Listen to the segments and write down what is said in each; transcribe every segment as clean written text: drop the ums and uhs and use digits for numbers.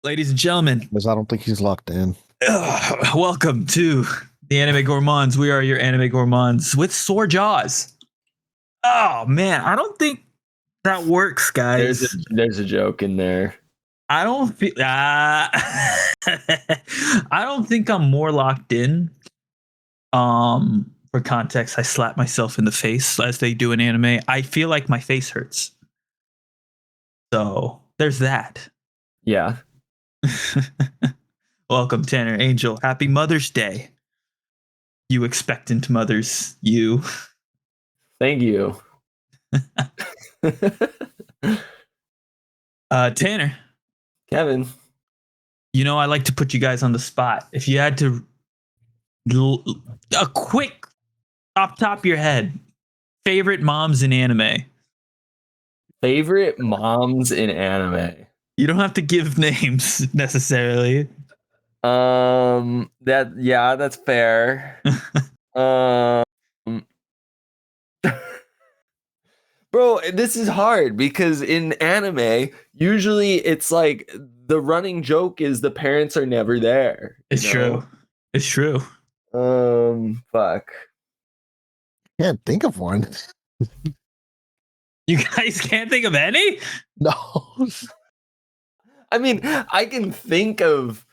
Ladies and gentlemen, Because I don't think he's locked in. welcome to the Anime Gourmands. We are your Anime Gourmands with sore jaws. Oh man, I don't think that works, guys. There's a joke in there. I don't feel. I don't think I'm more locked in. For context, I slap myself in the face as they do in anime. I feel like my face hurts. So there's that. Yeah. Welcome, Tanner Angel. Happy Mother's Day. You expectant mothers, you. Thank you. Tanner. Kevin. You know, I like to put you guys on the spot. If you had to, a quick top of your head, favorite moms in anime. Favorite moms in anime. You don't have to give names necessarily. That's fair. Bro, this is hard because in anime, usually it's like the running joke is the parents are never there. It's true. It's true. Fuck. Can't think of one. You guys can't think of any? No. I mean, I can think of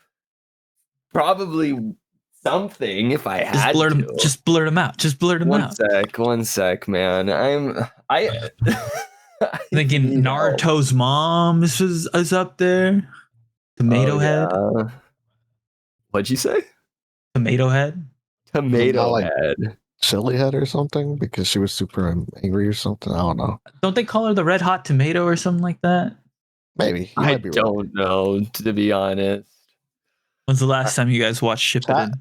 probably something if I had to. Just blurt them out. Just blurt them out. One sec, man. I thinking Naruto's mom is up there. Tomato head. What'd you say? Tomato head. Tomato head. Chili head or something because she was super angry or something. I don't know. Don't they call her the red hot tomato or something like that? Maybe. I don't know, to be honest. When's the last time you guys watched Shippuden?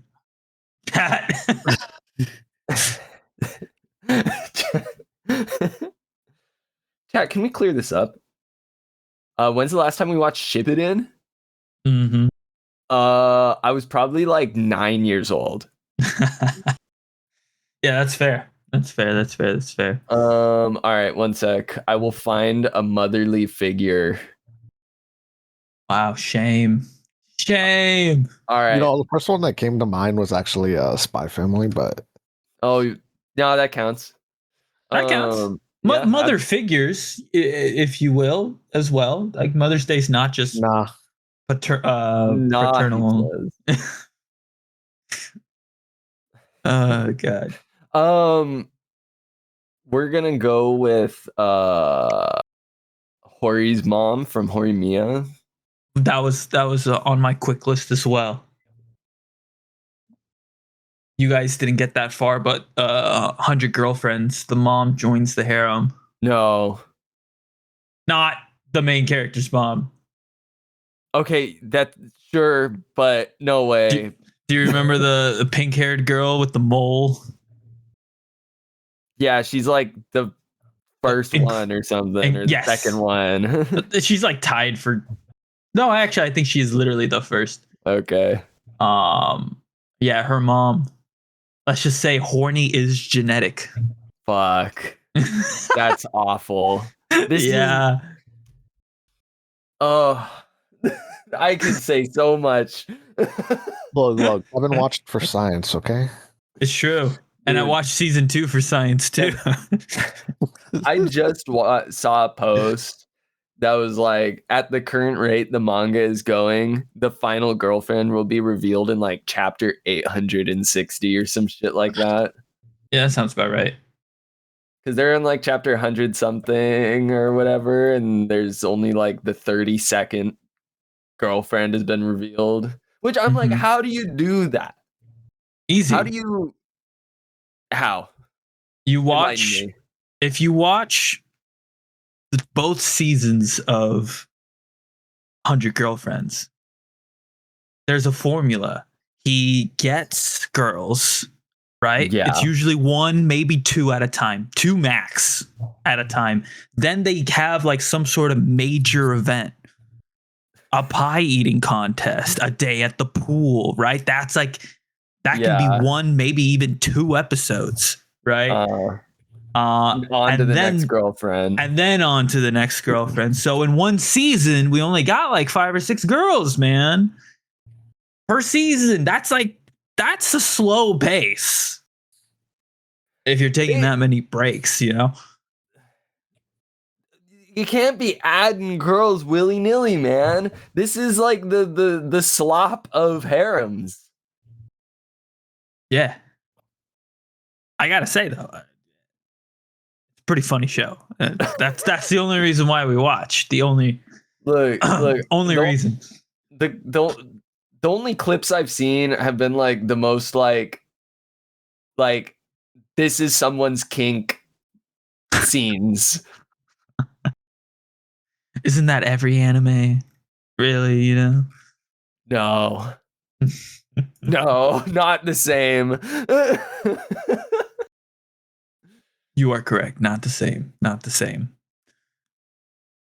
Cat. Chat, can we clear this up? When's the last time we watched Shippuden? Mm-hmm. I was probably like 9 years old. Yeah, that's fair. That's fair. All right, one sec. I will find a motherly figure. Wow, shame. All right. You know, the first one that came to mind was actually Spy Family, but no, that counts. That counts. Mother figures, if you will, as well. Like Mother's Day's not just paternal. Oh God. We're gonna go with Hori's mom from Horimiya. That was on my quick list as well. You guys didn't get that far, but 100 Girlfriends, the mom joins the harem. No. Not the main character's mom. Okay, that's sure, but no way. Do you remember the pink-haired girl with the mole? Yeah, she's like the first one or something, or the second one. She's like tied for... No, actually, I think she is literally the first. Okay. Yeah, her mom. Let's just say horny is genetic. Fuck. That's awful. Oh, I could say so much. Look, I've been watching for science, okay? It's true. And I watched season 2 for science too. I just saw a post that was like, at the current rate the manga is going, the final girlfriend will be revealed in like chapter 860 or some shit like that. Yeah, that sounds about right. Because they're in like chapter 100 something or whatever, and there's only like the 32nd girlfriend has been revealed. Which I'm like, how do you do that? Easy. How? You watch... If you watch both seasons of 100 Girlfriends, there's a formula. He gets girls, right? Yeah. It's usually 1, maybe 2 at a time, 2 max at a time. Then they have like some sort of major event, a pie eating contest, a day at the pool, right? That can be 1, maybe even 2 episodes, right? On and to the then next girlfriend. and then on to the next girlfriend. So in one season, we only got like 5 or 6 girls, man, per season. That's a slow pace if you're taking that many breaks, you know. You can't be adding girls willy-nilly, man. This is like the slop of harems. Yeah. I gotta say though, it's a pretty funny show. That's the only reason why we watch. The only only reason. The only clips I've seen have been like the most like this is someone's kink scenes. Isn't that every anime? Really, you know? No. No, not the same. You are correct. Not the same. Not the same.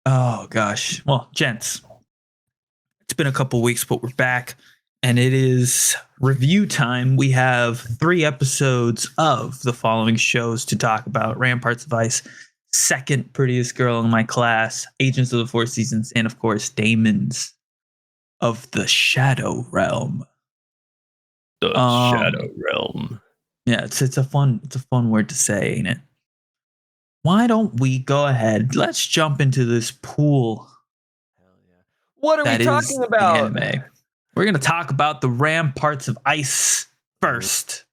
Oh gosh. Well, gents, it's been a couple weeks, but we're back, and it is review time. We have 3 episodes of the following shows to talk about: Ramparts of Ice, Second Prettiest Girl in My Class, Agents of the Four Seasons, and of course, Daemons of the Shadow Realm. The Shadow Realm. Yeah, it's a fun word to say, ain't it? Why don't we go ahead? Let's jump into this pool. Hell yeah. What are we talking about? Anime. We're gonna talk about the Ramparts of Ice first.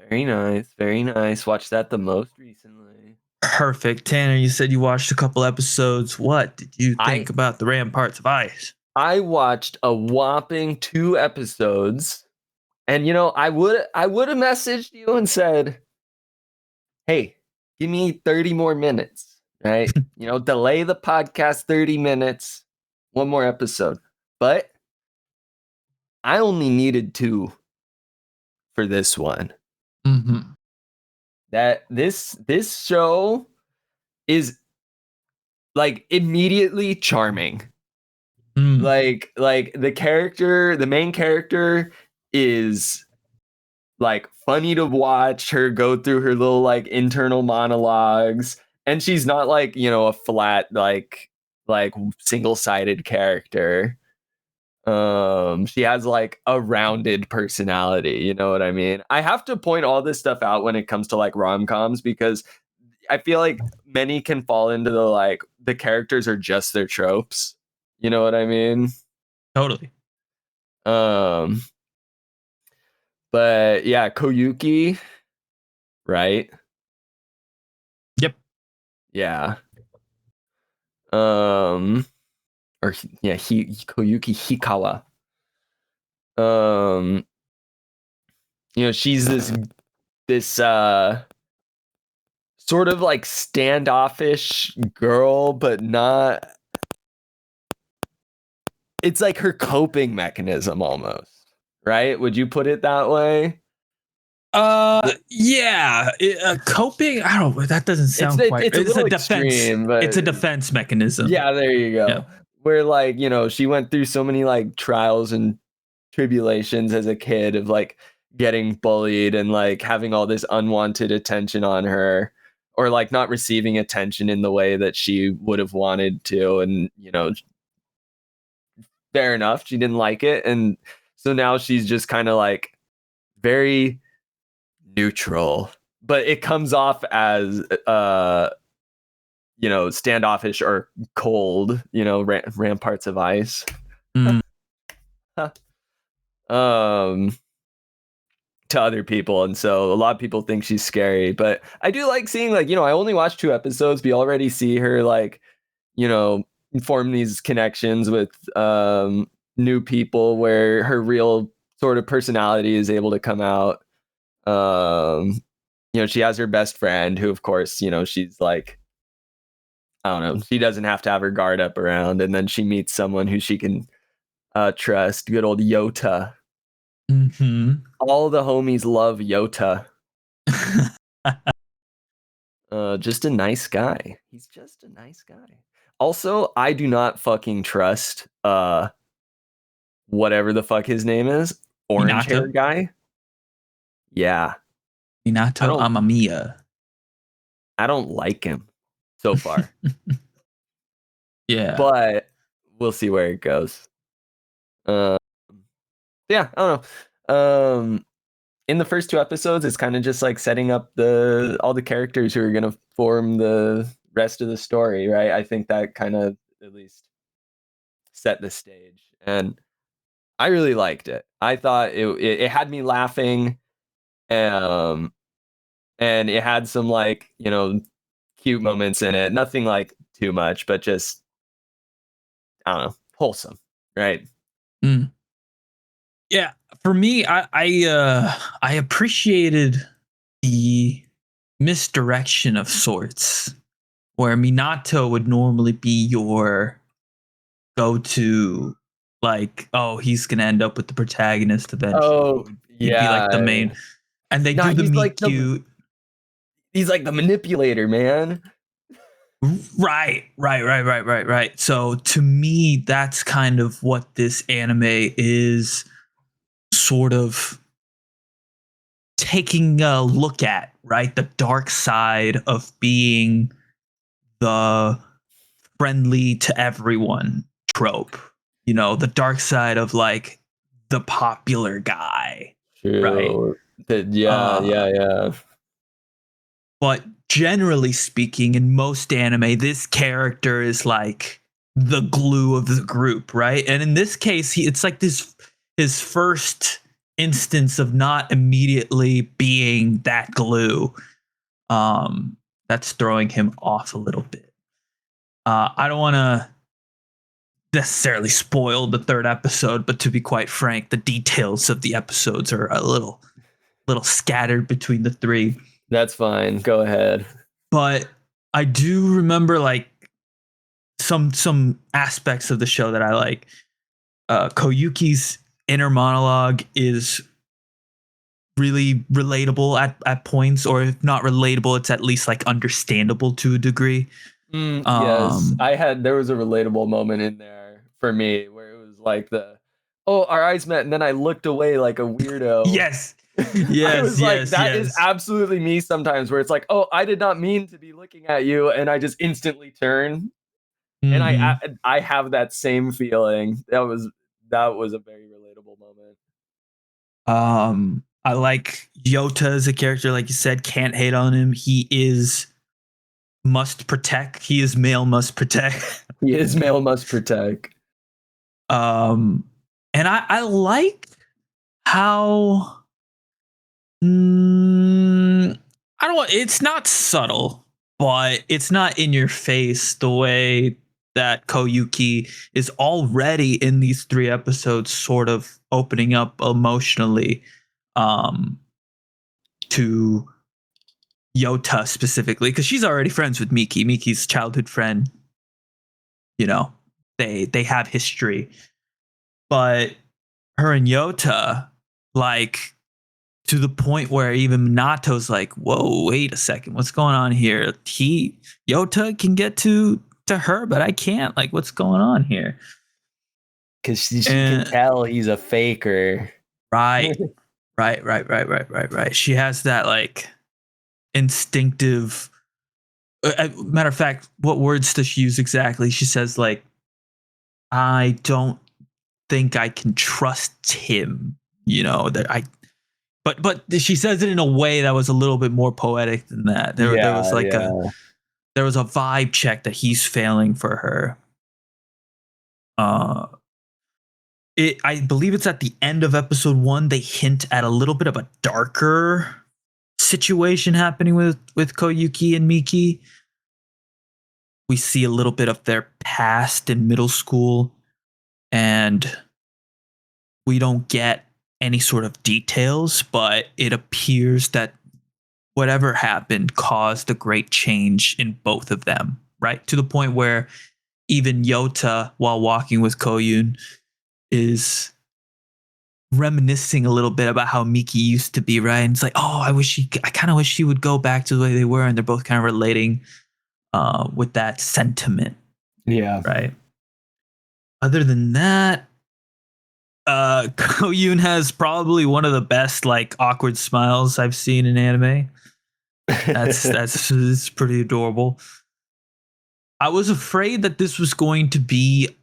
Very nice, very nice. Watched that the most recently. Perfect. Tanner, you said you watched a couple episodes. What did you think about the Ramparts of Ice? I watched a whopping 2 episodes, and you know, I would have messaged you and said, "Hey, give me 30 more minutes." Right? You know, delay the podcast 30 minutes, one more episode. But I only needed 2 for this one. Mm-hmm. That this show is like immediately charming. Like the main character is like funny to watch her go through her little like internal monologues, and she's not like, you know, a flat like single-sided character. She has like a rounded personality, you know what I mean? I have to point all this stuff out when it comes to like rom-coms, because I feel like many can fall into the like the characters are just their tropes. You know what I mean? Totally. But yeah, Koyuki, right? Yep. Yeah. Koyuki Hikawa. You know, she's this sort of like standoffish girl, but not. It's like her coping mechanism almost, right? Would you put it that way? Yeah. Coping. I don't. That doesn't sound quite. It's a little defense. extreme, but It's a defense mechanism. Yeah, there you go. Yeah. Where like, you know, she went through so many like trials and tribulations as a kid of like getting bullied and like having all this unwanted attention on her, or like not receiving attention in the way that she would have wanted to, and you know, fair enough, she didn't like it, and so now she's just kind of like very neutral, but it comes off as you know, standoffish or cold, you know, ramparts of ice. To other people, and so a lot of people think she's scary, but I do like seeing, like, you know, I only watched 2 episodes, but you already see her like, you know, form these connections with new people where her real sort of personality is able to come out. You know, she has her best friend who, of course, you know, she's like, I don't know, she doesn't have to have her guard up around, and then she meets someone who she can trust, good old Yota. Mm-hmm. All the homies love Yota. Just a nice guy. He's just a nice guy. Also, I do not fucking trust whatever the fuck his name is. Orange hair guy. Yeah. Minato Amamiya. I don't like him so far. Yeah. But we'll see where it goes. Yeah, I don't know. In the first 2 episodes, it's kind of just like setting up all the characters who are gonna form the rest of the story, right? I think that kind of at least set the stage, and I really liked it. I thought it had me laughing, and it had some like cute moments in it. Nothing like too much, but just I don't know, wholesome, right? Mm. Yeah, for me, I appreciated the misdirection of sorts, where Minato would normally be your go-to, like, oh, he's gonna end up with the protagonist eventually. Oh He'd be like the yeah, main, and they no, do the meet cute. he's like the manipulator, man. Right. So to me, that's kind of what this anime is sort of taking a look at, right? The dark side of being the friendly to everyone trope. The dark side of like the popular guy, right? True. Uh, Yeah. but generally speaking, in most anime, this character is like the glue of the group, right? And in this case, it's like his first instance of not immediately being that glue. That's throwing him off a little bit. I don't want to necessarily spoil the third episode, but to be quite frank, the details of the episodes are a little scattered between the three. That's fine. Go ahead. But I do remember like some aspects of the show that I like. Koyuki's inner monologue is really relatable at points, or if not relatable, it's at least like understandable to a degree. Yes, there was a relatable moment in there for me where it was like our eyes met, and then I looked away like a weirdo. Yes. I was like, that is absolutely me sometimes, where it's like, oh, I did not mean to be looking at you, and I just instantly turn. And I have that same feeling. That was a very relatable moment. I like Yota as a character, like you said, can't hate on him. He is must protect. He is male must protect. He is male must protect. And I like how I don't know, it's not subtle, but it's not in your face the way that Koyuki is already in these 3 episodes sort of opening up emotionally to Yota specifically, because she's already friends with Miki's childhood friend. They have history, but her and Yota, like, to the point where even Minato's like, whoa, wait a second, what's going on here? Yota can get to her, but I can't. Like, what's going on here? Because she can tell he's a faker. Right. She has that like instinctive. Matter of fact, what words does she use exactly? She says like, I don't think I can trust him. But she says it in a way that was a little bit more poetic than that. There was like there was a vibe check that he's failing for her. I believe it's at the end of episode 1. They hint at a little bit of a darker situation happening with Koyuki and Miki. We see a little bit of their past in middle school, and we don't get any sort of details, but it appears that whatever happened caused a great change in both of them, right? To the point where even Yota, while walking with Koyun, is reminiscing a little bit about how Miki used to be, right? And it's like, oh, I kind of wish she would go back to the way they were. And they're both kind of relating with that sentiment. Yeah. Right. Other than that, Koyun has probably one of the best like awkward smiles I've seen in anime. It's pretty adorable. I was afraid that this was going to be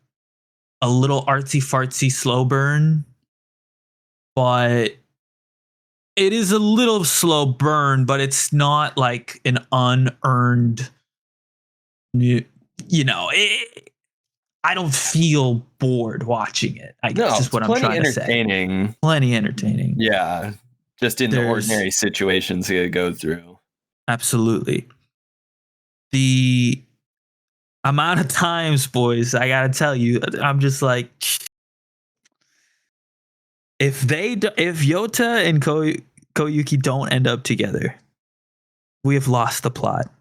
a little artsy fartsy slow burn, but it is a little slow burn, but it's not like an unearned, I don't feel bored watching it. I guess No, is it's what I'm plenty trying to say. entertaining. Plenty entertaining. Yeah, just in the There's- ordinary situations you go through. Absolutely. The amount of times, boys, I gotta tell you, I'm just like, if Yota and Koyuki don't end up together, we have lost the plot.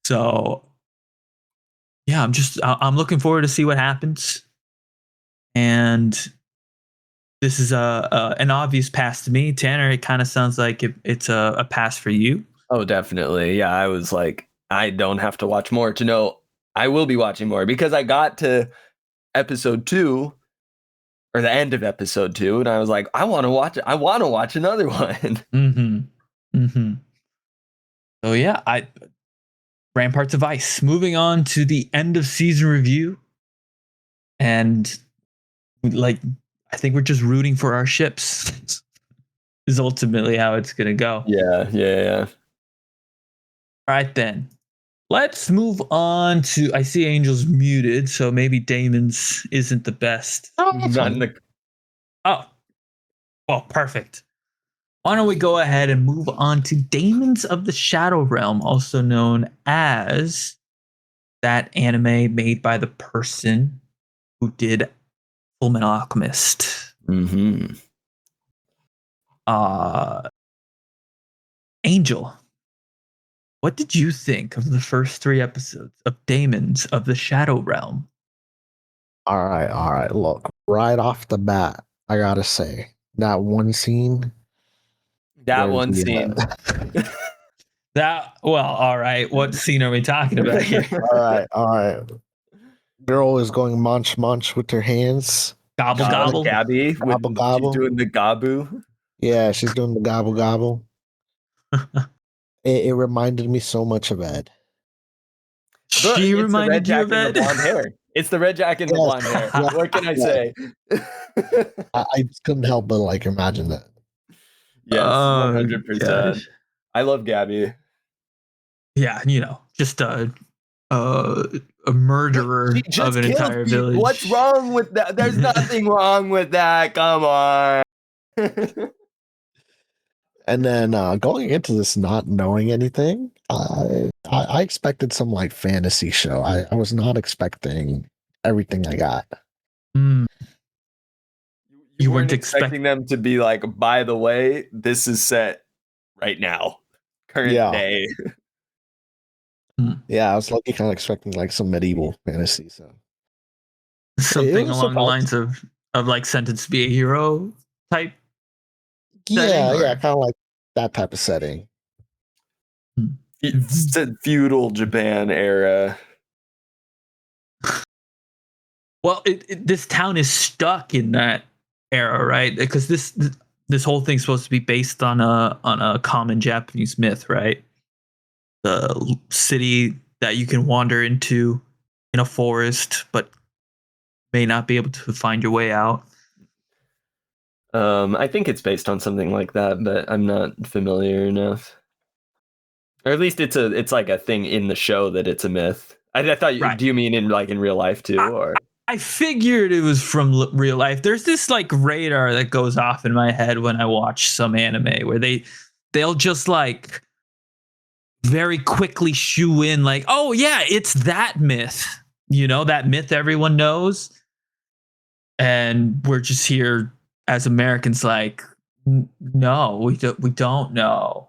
So, yeah, I'm looking forward to see what happens, and this is an obvious pass to me. Tanner, it kind of sounds like it's a pass for you. Oh, definitely. Yeah, I was like, I don't have to watch more to know I will be watching more, because I got to episode 2 or the end of episode 2, and I was like, I want to watch it. I want to watch another one. So yeah, Ramparts of Ice. Moving on to the end of season review, and like I think we're just rooting for our ships. Is ultimately how it's gonna go. Yeah. All right, then. Let's move on to. I see Angel's muted, so maybe Daemons isn't the best. Not in the Oh, well, perfect. Why don't we go ahead and move on to Daemons of the Shadow Realm, also known as that anime made by the person who did Fullmetal Alchemist. Mm-hmm. Angel, what did you think of the first 3 episodes of Daemons of the Shadow Realm? All right. Look, right off the bat, I gotta say that one scene. That where one the, scene. All right. What scene are we talking about here? all right. Girl is going munch with her hands. Gobble gobble. Gabby. Gobble, gobble. She's doing the gabu. Yeah, she's doing the gobble gobble. It reminded me so much of Ed. She reminded you of Ed. The blonde hair. It's the red jacket and the blonde hair. Yeah. What can I say? I just couldn't help but like imagine that. Yes, 100%. Gosh. I love Gabby. Yeah, just a murderer She just of an killed entire people. village. What's wrong with that? There's nothing wrong with that. Come on. And then going into this not knowing anything, I expected some like fantasy show. I was not expecting everything I got. Mm. You weren't expecting them to be like, by the way, this is set right now, current day. Yeah, I was lucky kind of expecting like some medieval fantasy. So something along the lines of like Sentenced to be a Hero type. Yeah, kind of like that type of setting. It's a feudal Japan era. Well, this town is stuck in that era, right? Because this whole thing's supposed to be based on a common Japanese myth, right? The city that you can wander into in a forest, but may not be able to find your way out. I think it's based on something like that, but I'm not familiar enough. Or at least it's like a thing in the show that it's a myth. I thought. Right. Do you mean in real life too, or? I figured it was from real life. There's this like radar that goes off in my head when I watch some anime where they'll just like very quickly shoe in like, oh yeah, it's that myth. That myth everyone knows. And we're just here as Americans like, no, we don't know.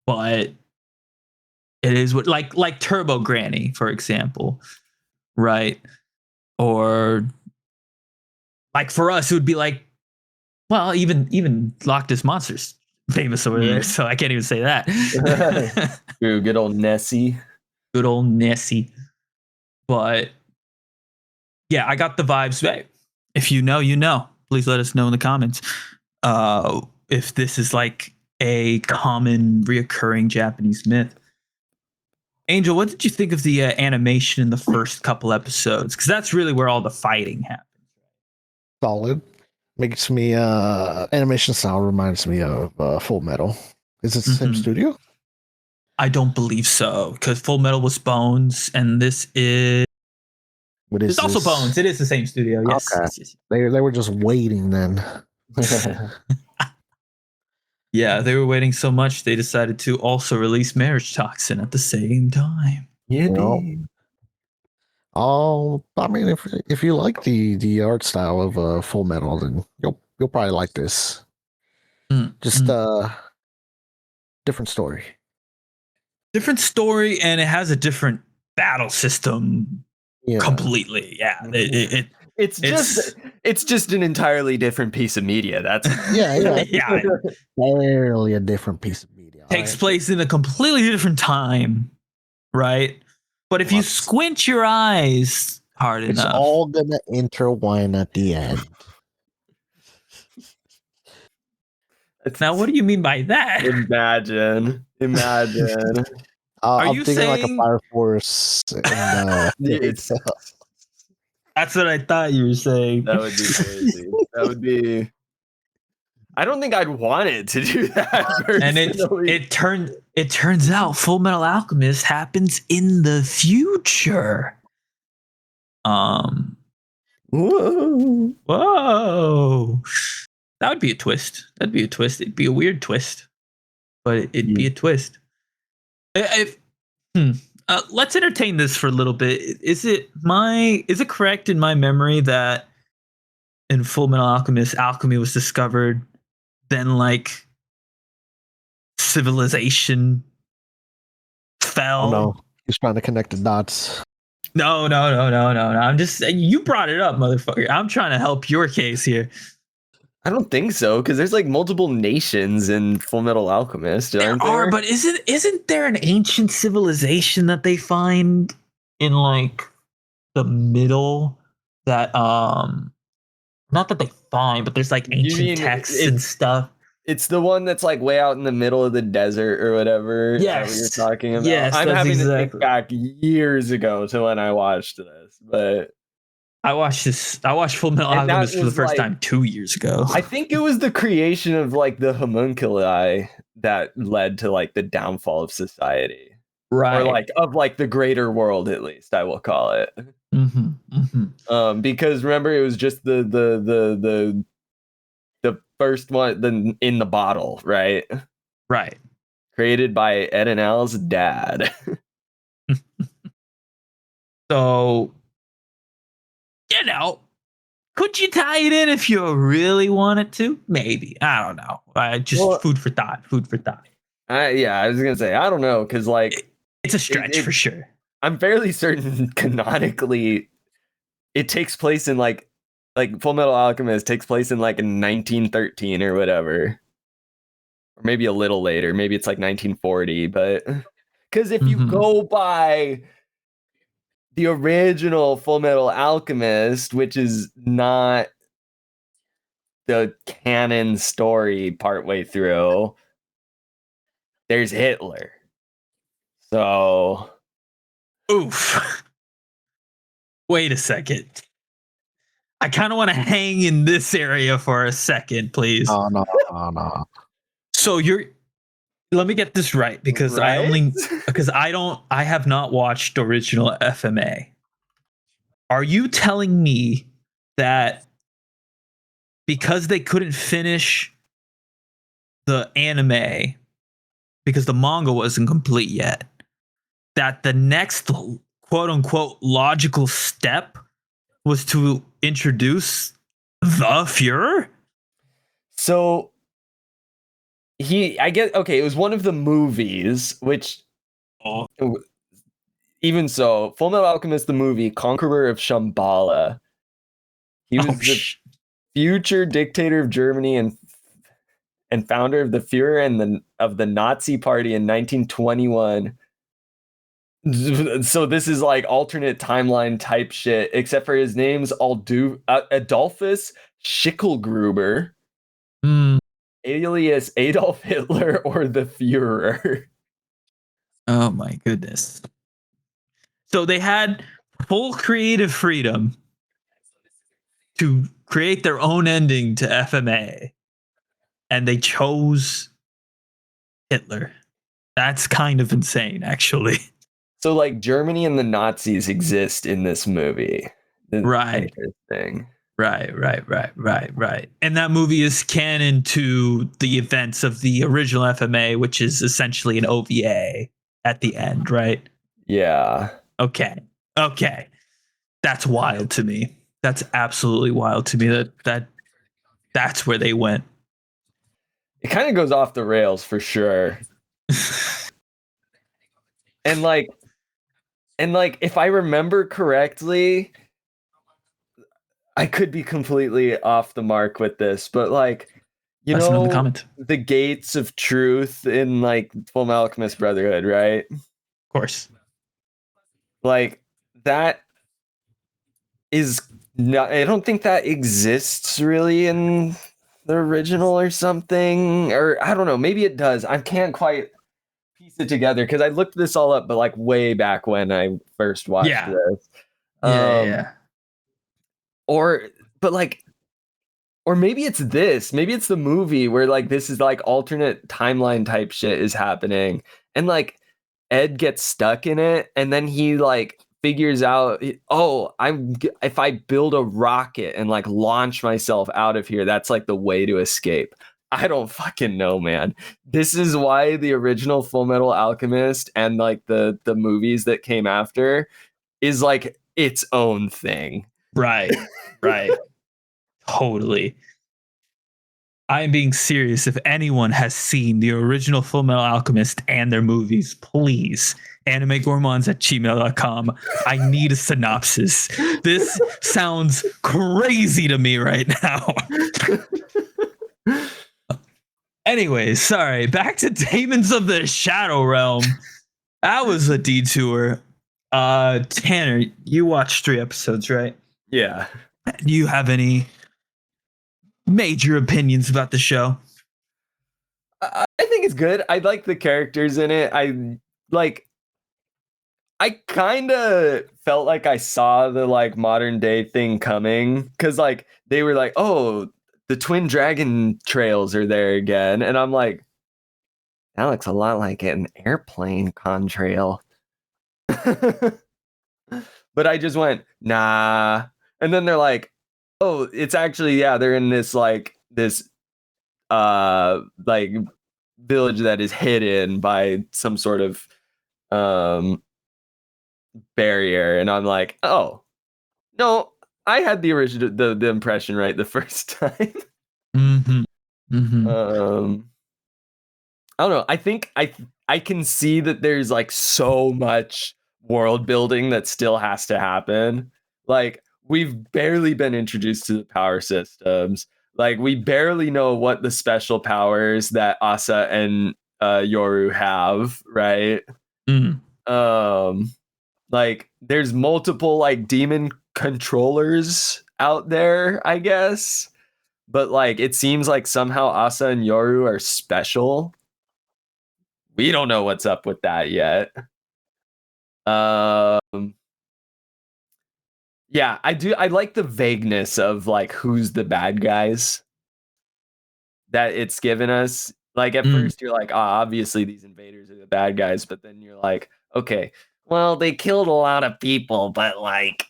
But it is what like Turbo Granny, for example, right? Or like for us, it would be like, well, even Loch Ness Monster's famous over there, so I can't even say that. Ooh, good old Nessie. Good old Nessie. But yeah, I got the vibes. If you know, you know. Please let us know in the comments. if this is like a common reoccurring Japanese myth. Angel, what did you think of the animation in the first couple episodes? Because that's really where all the fighting happens. Solid. Makes me animation style reminds me of Full Metal. Is it the same Mhm. studio? I don't believe so, because Full Metal was Bones, and this is What is it's also this? Bones. It is the same studio. Yes. Okay. Yes. They were just waiting then. Yeah, they were waiting so much they decided to also release Marriage Toxin at the same time. Yeah, Well, dude. I mean, if you like the art style of Full Metal, then you'll probably like this. Just different story. Different story, and it has a different battle system Yeah. completely. Yeah, It's just an entirely different piece of media. That's Yeah. yeah, Barely a different piece of media. takes alright? place in a completely different time, right? But if you Lots. squint your eyes hard It's enough, all gonna intertwine at the end. now what do you mean by that? Imagine. Are I'm you thinking like a saying- Fire Force. It's- That's what I thought you were saying. that would be crazy. That would be. I don't think I'd want it to do that. And Personally. it turns out Full Metal Alchemist happens in the future. Whoa. Whoa. That would be a twist. That'd be a twist. It'd be a weird twist, but it'd be a twist. Let's entertain this for a little bit. Is it correct in my memory that in Full Metal Alchemist, alchemy was discovered, then like civilization fell? Oh no, he's trying to connect the dots. No. I'm just you brought it up, motherfucker. I'm trying to help your case here. I don't think so, because there's like multiple nations in Full Metal Alchemist, aren't There there? are, but isn't there an ancient civilization that they find in like the middle that not that they find, but there's like You ancient mean texts and stuff. It's the one that's like way out in the middle of the desert or whatever. Is that what Yes. you're talking about. Yes, I'm that's having to exactly. think back years ago to when I watched this, but I watched Full Metal And that Alchemist for the was, first like- time 2 years ago. I think it was the creation of like the homunculi that led to like the downfall of society, Right. or like of like the greater world, at least I will call it. Because remember, it was just the first one in the bottle, right? Right. Created by Ed and Al's dad. So, could you tie it in if you really wanted to? Maybe. I don't know. Food for thought. Yeah, I was gonna say I don't know, because like It's a stretch for sure. I'm fairly certain canonically it takes place in like Full Metal Alchemist takes place in like 1913 or whatever, or maybe a little later. Maybe it's like 1940, but because if you go by the original Full Metal Alchemist, which is not the canon story partway through, there's Hitler. So, Oof. Wait a second. I kind of want to hang in this area for a second, please. Oh no. So let me get this right, because I have not watched original FMA. Are you telling me that because they couldn't finish the anime because the manga wasn't complete yet, that the next quote unquote logical step was to introduce the Fuhrer? So I guess, okay, it was one of the movies, which even so, Full Metal Alchemist, the movie, Conqueror of Shambhala. He was the future dictator of Germany and founder of the Führer and of the Nazi Party in 1921. So this is like alternate timeline type shit, except for his name's Adolphus Schicklgruber, alias Adolf Hitler or the Führer. Oh my goodness. So they had full creative freedom to create their own ending to FMA, and they chose Hitler. That's kind of insane, actually. So like Germany and the Nazis exist in this movie. It's Right. interesting. Right. And that movie is canon to the events of the original FMA, which is essentially an OVA at the end, right? Yeah. Okay. That's wild to me. That's absolutely wild to me that's where they went. It kind of goes off the rails for sure. And like if I remember correctly, I could be completely off the mark with this, but like, you Let us know in the know, comments. the gates of truth in like Full Alchemist Brotherhood, right? Of course. Like that is not, I don't think that exists really in the original or something, or I don't know, maybe it does. I can't quite piece it together because I looked this all up, but like way back when I first watched this. Yeah. Or but like, or maybe it's this, maybe it's the movie where like this is like alternate timeline type shit is happening, and like Ed gets stuck in it, and then he like figures out, oh, if I build a rocket and like launch myself out of here, that's like the way to escape. I don't fucking know, man. This is why the original Full Metal Alchemist and like the movies that came after is like its own thing. Right. Totally. I'm being serious. If anyone has seen the original Full Metal Alchemist and their movies, please, animegourmands@gmail.com. I need a synopsis. This sounds crazy to me right now. Anyways, sorry. Back to Daemons of the Shadow Realm. That was a detour. Tanner, you watched 3 episodes, right? Yeah. Do you have any major opinions about the show? I think it's good. I like the characters in it. I kind of felt like I saw the like modern day thing coming, because like they were like, oh, the twin dragon trails are there again, and I'm like, that looks a lot like an airplane contrail. But I just went, nah. And then they're like, oh, it's actually, yeah, they're in this like like village that is hidden by some sort of barrier. And I'm like, oh no, I had the original the impression right the first time. I don't know. I think I can see that there's like so much world building that still has to happen. Like we've barely been introduced to the power systems. Like we barely know what the special powers that Asa and Yoru have, right? Like there's multiple like demon controllers out there, I guess. But like it seems like somehow Asa and Yoru are special. We don't know what's up with that yet. Yeah, I do. I like the vagueness of like who's the bad guys that it's given us. Like at first you're like, obviously these invaders are the bad guys, but then you're like, okay, well, they killed a lot of people, but like,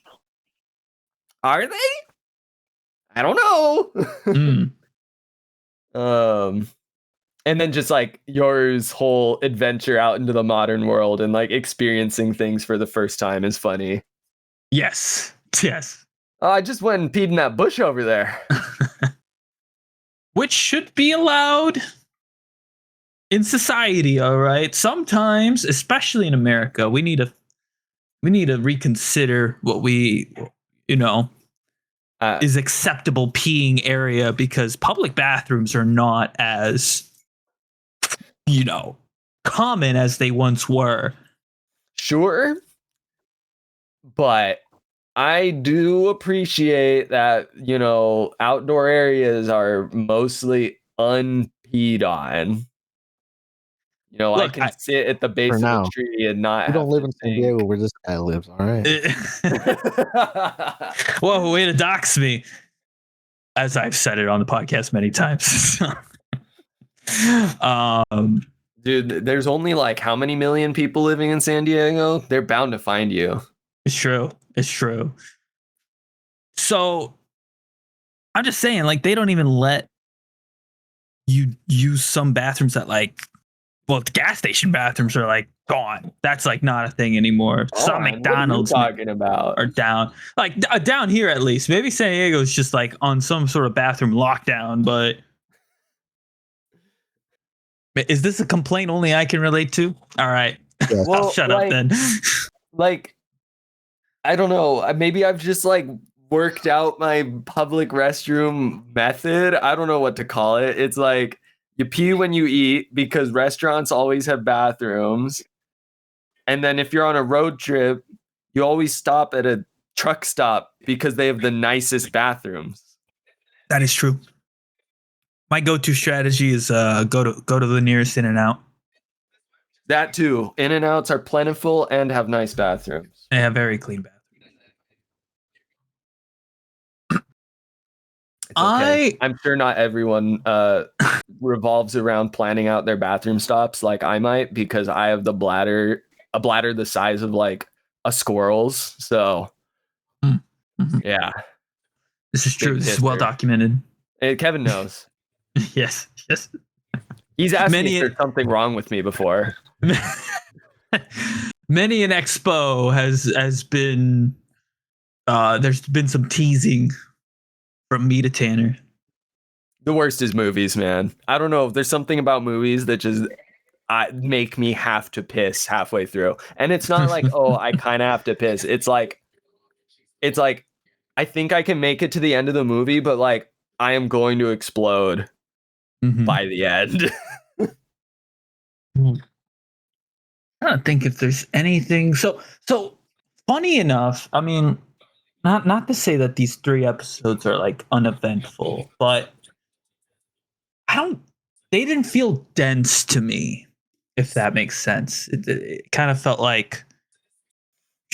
are they? I don't know. And then just like yours whole adventure out into the modern world and like experiencing things for the first time is funny. Yes. Oh, I just went and peed in that bush over there. Which should be allowed in society, all right? Sometimes, especially in America, we need to reconsider what we, is acceptable peeing area, because public bathrooms are not as common as they once were. Sure. But I do appreciate that, outdoor areas are mostly unpaved peed on. You know, I Look, can sit at the base For of now. a tree and not We have don't live to in San Diego where this guy lives. All right. Whoa, way to dox me. As I've said it on the podcast many times. Dude, there's only like how many million people living in San Diego? They're bound to find you. It's true. It's true. So I'm just saying, like, they don't even let you use some bathrooms that, like, well, the gas station bathrooms are like gone. That's like not a thing anymore. Some McDonald's what are you talking about? are down. Like down here at least. Maybe San Diego is just like on some sort of bathroom lockdown, but is this a complaint only I can relate to? All right. Yeah. Well, I'll shut up then. Like, I don't know. Maybe I've just like worked out my public restroom method. I don't know what to call it. It's like you pee when you eat because restaurants always have bathrooms. And then if you're on a road trip, you always stop at a truck stop because they have the nicest bathrooms. That is true. My go-to strategy is go to the nearest In-N-Out. That too. In-N-Outs are plentiful and have nice bathrooms. They have very clean bathrooms. It's okay. I'm sure not everyone revolves around planning out their bathroom stops like I might, because I have a bladder the size of like a squirrel's. So yeah, this is true. Big This is well pisser. documented. Kevin knows. Yes. He's asked me if there's something wrong with me before. Many an expo has been there's been some teasing from me to Tanner. The worst is movies, man. I don't know if there's something about movies that just make me have to piss halfway through. And it's not like, oh, I kind of have to piss. It's like I think I can make it to the end of the movie, but like I am going to explode by the end. I don't think if there's anything so funny enough. I mean, not to say that these 3 episodes are like uneventful, but they didn't feel dense to me, if that makes sense. It kind of felt like,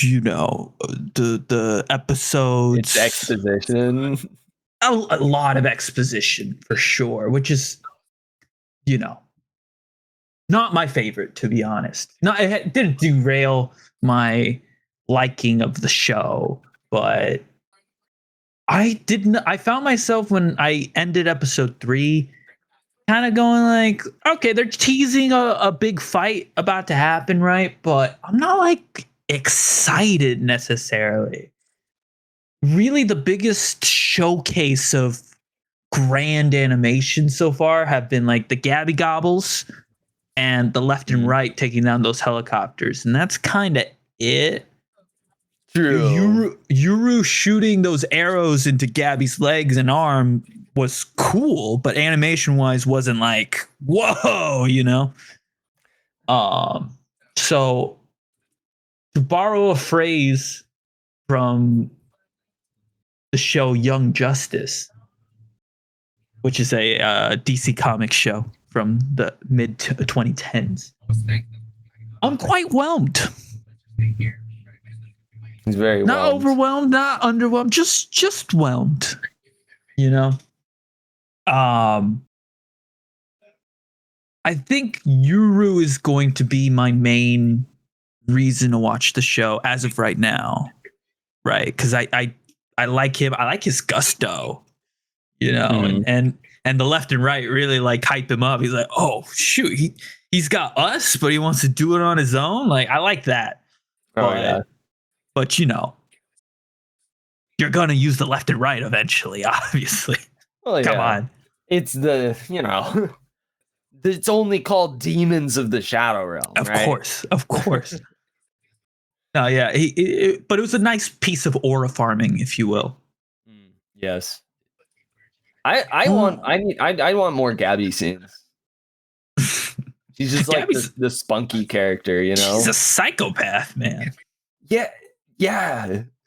you know, the episodes. It's exposition. A lot of exposition for sure, which is, you know, not my favorite, to be honest. No, it didn't derail my liking of the show, but I found myself when I ended episode 3 kind of going like, okay, they're teasing a big fight about to happen, right? But I'm not like excited necessarily. Really, the biggest showcase of grand animation so far have been like the Gabby Gobbles and the left and right taking down those helicopters, and that's kind of it. True. Yuru shooting those arrows into Gabby's legs and arm was cool, but animation wise wasn't like, whoa, you know? So to borrow a phrase from the show Young Justice, which is a DC Comics show from the mid 2010s, I'm quite whelmed. He's very Not overwhelmed, not underwhelmed, just whelmed. You know? I think Yuru is going to be my main reason to watch the show as of right now. Right? Because I like him. I like his gusto. You know, and the left and right really like hype him up. He's like, oh shoot, he's got us, but he wants to do it on his own. Like, I like that. But you know, you're gonna use the left and right eventually, obviously. Well, Come on. It's the, you know, it's only called Demons of the Shadow Realm. Of course. No, yeah, but it was a nice piece of aura farming, if you will. Yes. I want more Gabby scenes. She's just like the spunky character, you know. She's a psychopath, man. Yeah.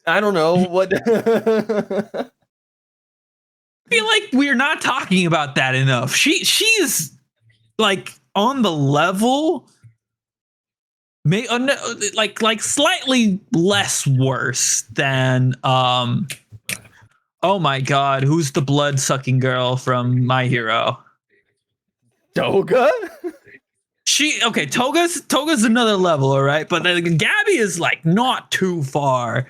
I don't know what. I feel like we're not talking about that enough. She's like on the level, like slightly less worse than oh my god, who's the blood sucking girl from My Hero? Doga? Toga's another level, all right, but Gabby is like not too far.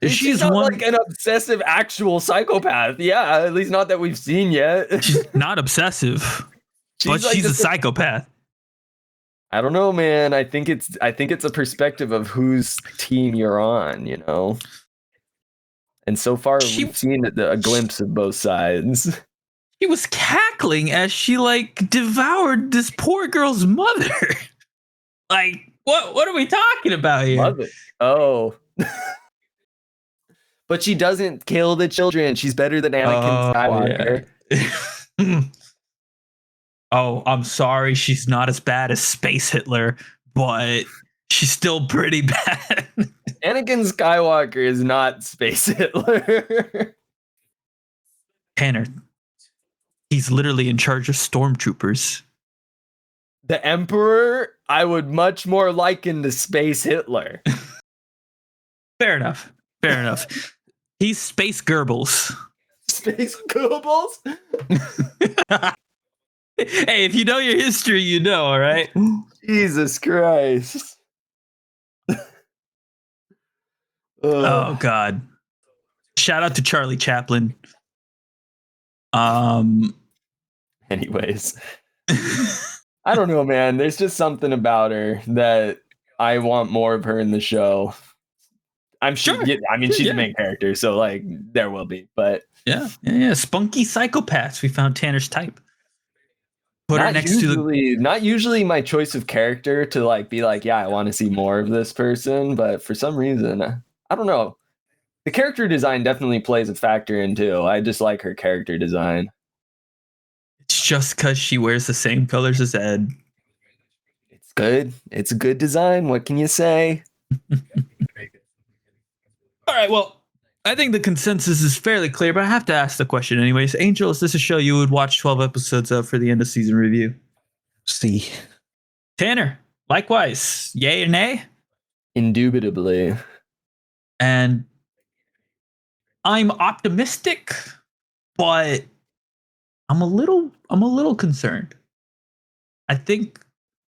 She's not like an obsessive actual psychopath. Yeah, at least not that we've seen yet. She's not obsessive, but like she's a psychopath. I don't know, man. I think it's a perspective of whose team you're on, you know. And so far, we've seen a glimpse of both sides. She was cackling as she like devoured this poor girl's mother. Like, what are we talking about here? Mother. Oh. But she doesn't kill the children. She's better than Anakin Skywalker. Yeah. Oh, I'm sorry. She's not as bad as Space Hitler, but she's still pretty bad. Anakin Skywalker is not Space Hitler. Tanner, he's literally in charge of stormtroopers. The Emperor, I would much more liken to Space Hitler. Fair enough. He's Space Goebbels. Space Goebbels? Hey, if you know your history, you know, all right? Jesus Christ. Oh, God. Shout out to Charlie Chaplin. Anyways. I don't know, man. There's just something about her that I want more of her in the show. I'm sure. I mean, she's the main character, so like there will be, but yeah. Spunky psychopaths. We found Tanner's type. Put her next to not usually my choice of character to like be like, yeah, I want to see more of this person, but for some reason, I don't know. The character design definitely plays a factor in too. I just like her character design. It's just because she wears the same colors as Ed. It's good. It's a good design. What can you say? All right, well, I think the consensus is fairly clear, but I have to ask the question anyways. Angel, is this a show you would watch 12 episodes of for the end of season review? See. Tanner, likewise, yay or nay? Indubitably. And I'm optimistic, but I'm a little concerned. I think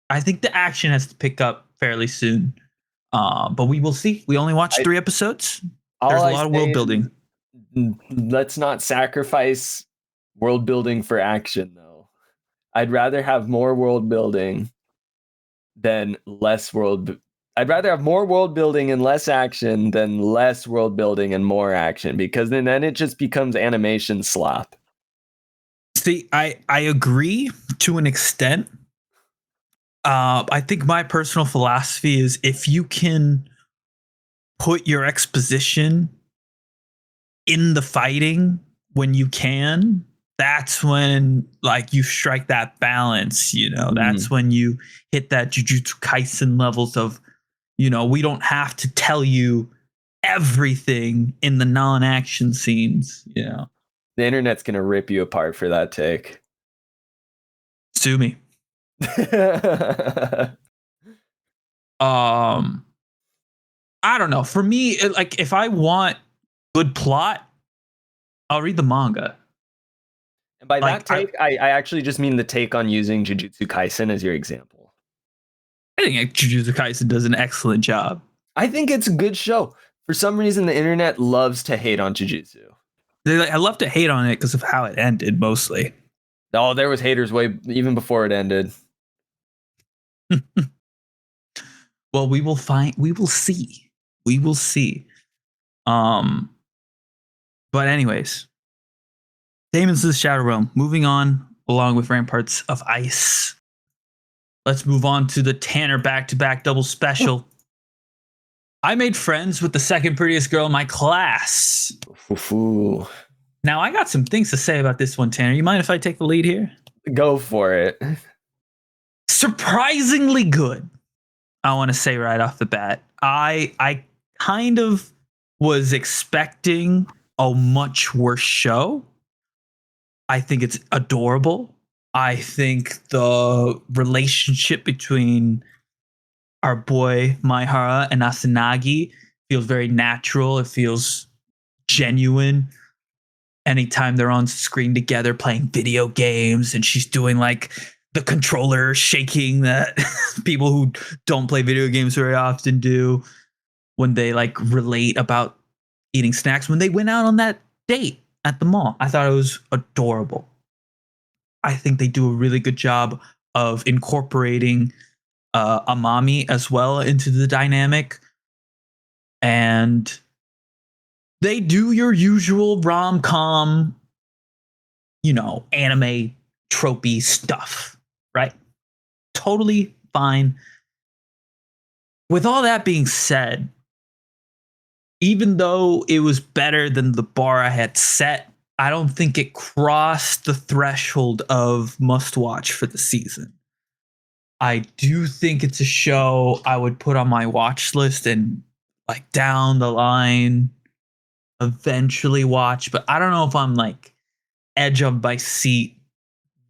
the action has to pick up fairly soon. But we will see. We only watched 3 episodes. There's a lot of world building. Let's not sacrifice world building for action, though. I'd rather have more world building than less world. I'd rather have more world building and less action than less world building and more action, because then it just becomes animation slop. See, I agree to an extent. I think my personal philosophy is if you can put your exposition in the fighting when you can, that's when like you strike that balance, you know. That's when you hit that Jujutsu Kaisen levels of, you know, we don't have to tell you everything in the non-action scenes, you know. The internet's gonna rip you apart for that take. Sue me. I don't know. For me, like if I want good plot, I'll read the manga. And by like, that take, I actually just mean the take on using Jujutsu Kaisen as your example. I think Jujutsu Kaisen does an excellent job. I think it's a good show. For some reason, the internet loves to hate on Jujutsu. I love to hate on it because of how it ended, mostly. Oh, there was haters way even before it ended. Well, we will see. But anyways, Daemons of the Shadow Realm. Moving on, along with Ramparts of Ice. Let's move on to the Tanner back-to-back double special. I made friends with the second prettiest girl in my class. Ooh. Now, I got some things to say about this one, Tanner. You mind if I take the lead here? Go for it. Surprisingly good, I want to say right off the bat. I kind of was expecting a much worse show. I think it's adorable. I think the relationship between our boy Maihara and Asanagi feels very natural. It feels genuine. Anytime they're on screen together playing video games and she's doing like the controller shaking that people who don't play video games very often do when they like relate about eating snacks when they went out on that date at the mall. I thought it was adorable. I think they do a really good job of incorporating Amami as well into the dynamic. And they do your usual rom-com, anime tropey stuff, right? Totally fine. With all that being said, even though it was better than the bar I had set, I don't think it crossed the threshold of must watch for the season. I do think it's a show I would put on my watch list and like down the line eventually watch, but I don't know if I'm like edge of my seat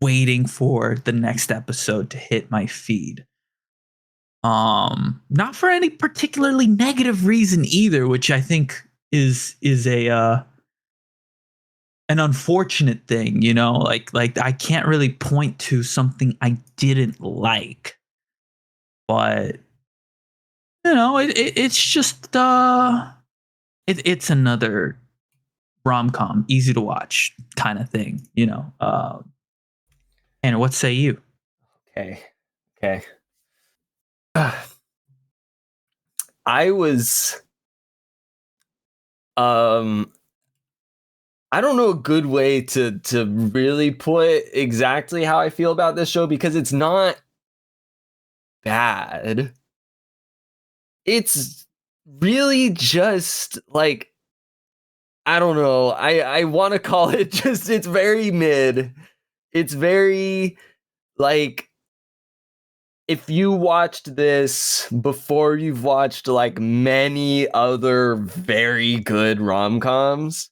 waiting for the next episode to hit my feed. Not for any particularly negative reason either, which I think is a an unfortunate thing, like I can't really point to something I didn't like, but it's just it's another rom-com, easy to watch kind of thing, and what say you? Okay. I was I don't know a good way to really put exactly how I feel about this show because it's not bad. It's really just like I don't know. I want to call it just it's very mid. It's very like if you watched this before you've watched like many other very good rom-coms,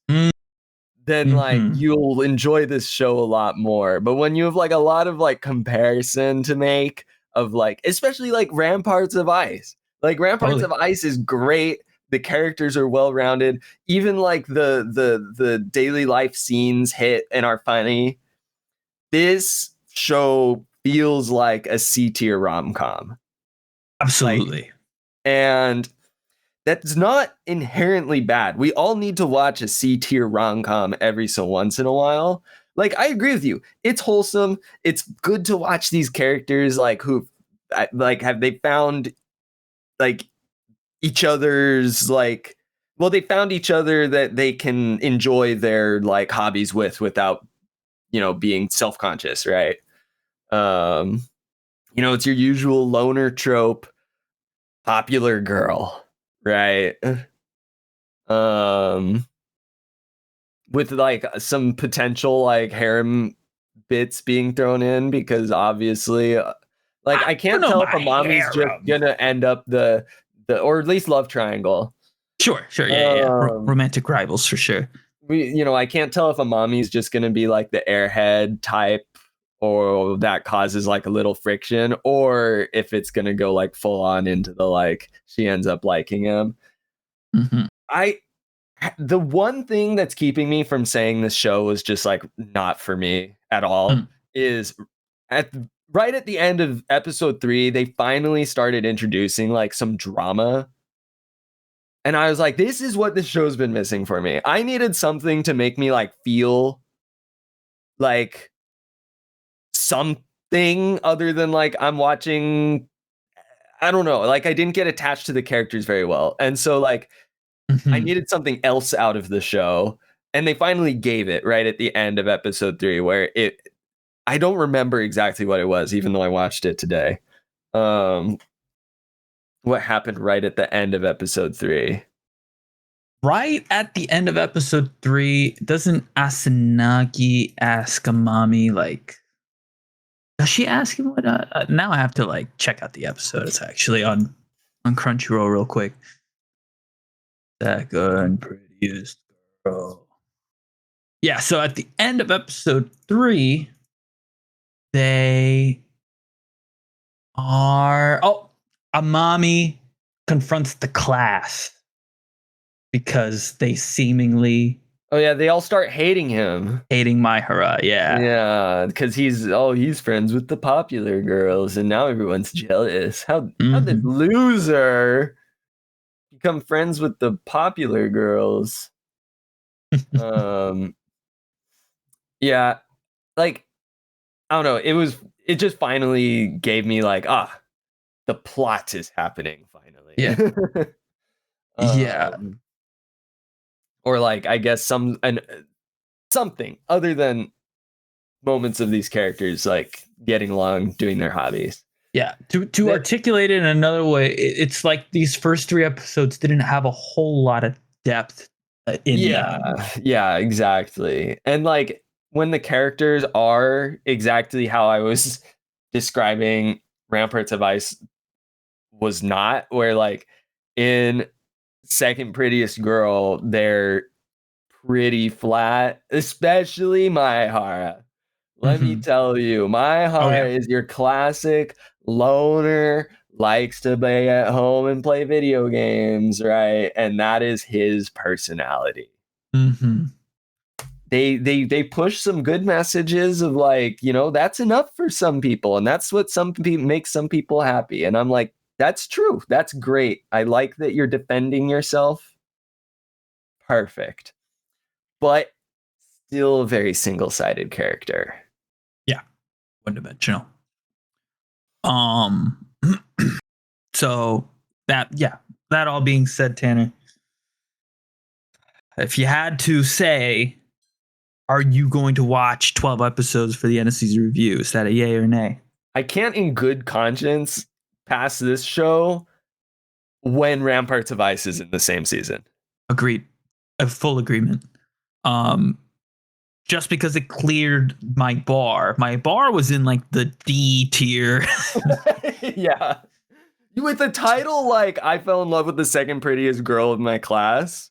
then like you'll enjoy this show a lot more. But when you have like a lot of like comparison to make of like especially like Ramparts of Ice. Like Ramparts of Ice is great. The characters are well rounded. Even like the daily life scenes hit and are funny. This show feels like a C tier rom com. Absolutely. Like, and that's not inherently bad. We all need to watch a C tier rom com every so once in a while. Like, I agree with you. It's wholesome. It's good to watch these characters like who like have they found like each other's like they found each other that they can enjoy their like hobbies without being self-conscious, right? It's your usual loner trope, popular girl, right? With like some potential like harem bits being thrown in because obviously like I can't tell if a mommy's just gonna end up the or at least love triangle. Sure, yeah. Romantic rivals for sure. I can't tell if a mommy's just gonna be like the airhead type or that causes like a little friction, or if it's gonna go like full on into the like she ends up liking him. The one thing that's keeping me from saying this show is just like not for me at all is right at the end of episode 3, they finally started introducing like some drama. And I was like, this is what this show's been missing for me. I needed something to make me like feel like something other than like I'm watching, I don't know, like I didn't get attached to the characters very well. And so like I needed something else out of the show. And they finally gave it right at the end of episode 3 where I don't remember exactly what it was, even though I watched it today. What happened right at the end of episode 3? Right at the end of episode 3, doesn't Asanagi ask Amami like? Does she ask him what? Now I have to like check out the episode. It's actually on Crunchyroll real quick. Second prettiest girl. Yeah, so at the end of episode 3, they are. Oh, a mommy confronts the class because they seemingly Oh yeah, they all start hating him. hating Maihara. Yeah. Yeah, because he's friends with the popular girls, and now everyone's jealous. How did Mhm. loser become friends with the popular girls? Yeah, like I don't know. It just finally gave me like the plot is happening finally. Yeah. Yeah. um, or like I guess something other than moments of these characters like getting along, doing their hobbies. Yeah. To articulate it in another way, it's like these first 3 episodes didn't have a whole lot of depth in them. Yeah, exactly. And like when the characters are exactly how I was describing Ramparts of Ice was not, where like in Second Prettiest Girl, they're pretty flat, especially Maihara. Let me Mhm. tell you, Oh yeah. Maihara is your classic loner, likes to be at home and play video games, right? And that is his personality. Mm-hmm. They push some good messages of like, that's enough for some people, and that's what some people makes some people happy. And I'm like, that's true. That's great. I like that you're defending yourself. Perfect. But still a very single-sided character. Yeah. One dimensional. So that all being said, Tanner, if you had to say, are you going to watch 12 episodes for the end of season review? Is that a yay or nay? I can't in good conscience pass this show when Ramparts of Ice is in the same season. Agreed. A full agreement. Just because it cleared my bar. My bar was in like the D tier. Yeah. With the title like I fell in love with the second prettiest girl in my class.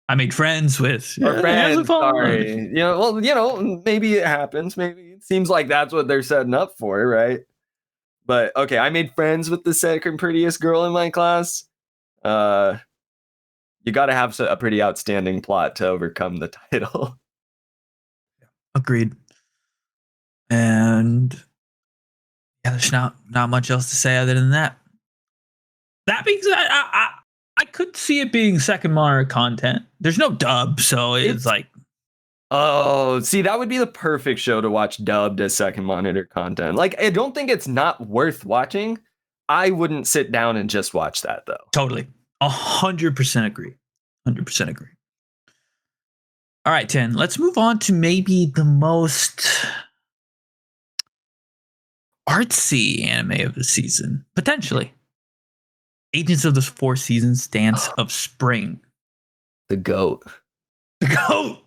I made friends with. Or friends, sorry. Sorry. Maybe it happens. Maybe it seems like that's what they're setting up for, right? But okay, I made friends with the second prettiest girl in my class. You got to have a pretty outstanding plot to overcome the title. Agreed. And yeah, there's not much else to say other than that. That being said, I could see it being second monitor content. There's no dub, so it's like. Oh, see, that would be the perfect show to watch dubbed as second monitor content. Like, I don't think it's not worth watching. I wouldn't sit down and just watch that though. Totally. 100% agree. 100% agree. All right, 10. Let's move on to maybe the most artsy anime of the season, potentially. Agents of the Four Seasons Dance of Spring. The GOAT. The GOAT!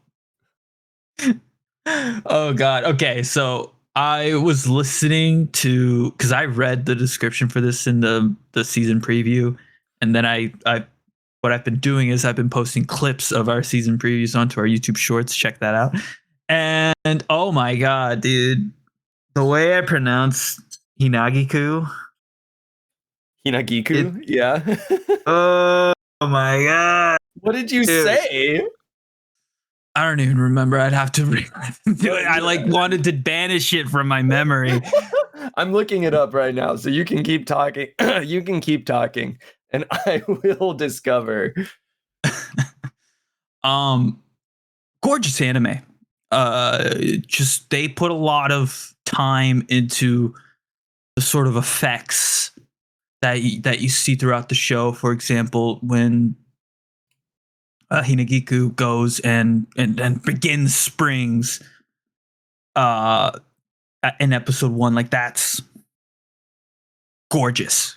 Oh, God. Okay, so I was listening to, because I read the description for this in the season preview, and then I what I've been doing is I've been posting clips of our season previews onto our YouTube Shorts. Check that out. And oh my God, dude, the way I pronounce Hinagiku. Yeah. Oh my God. What did you say? I don't even remember. I'd have to do it. I like wanted to banish it from my memory. I'm looking it up right now, so you can keep talking. You can keep talking, and I will discover. Gorgeous anime. Just they put a lot of time into the sort of effects that you see throughout the show. For example, when Hinagiku goes and begins springs in episode 1, like that's gorgeous.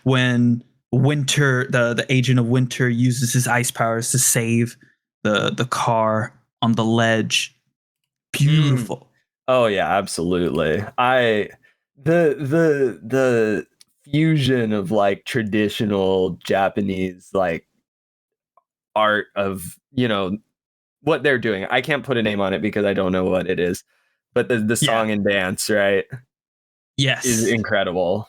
When Winter, the agent of Winter, uses his ice powers to save the car on the ledge. Beautiful. Oh yeah, absolutely. The fusion of like traditional Japanese like art of what they're doing. I can't put a name on it because I don't know what it is. but the song and dance, right, Yes. is incredible.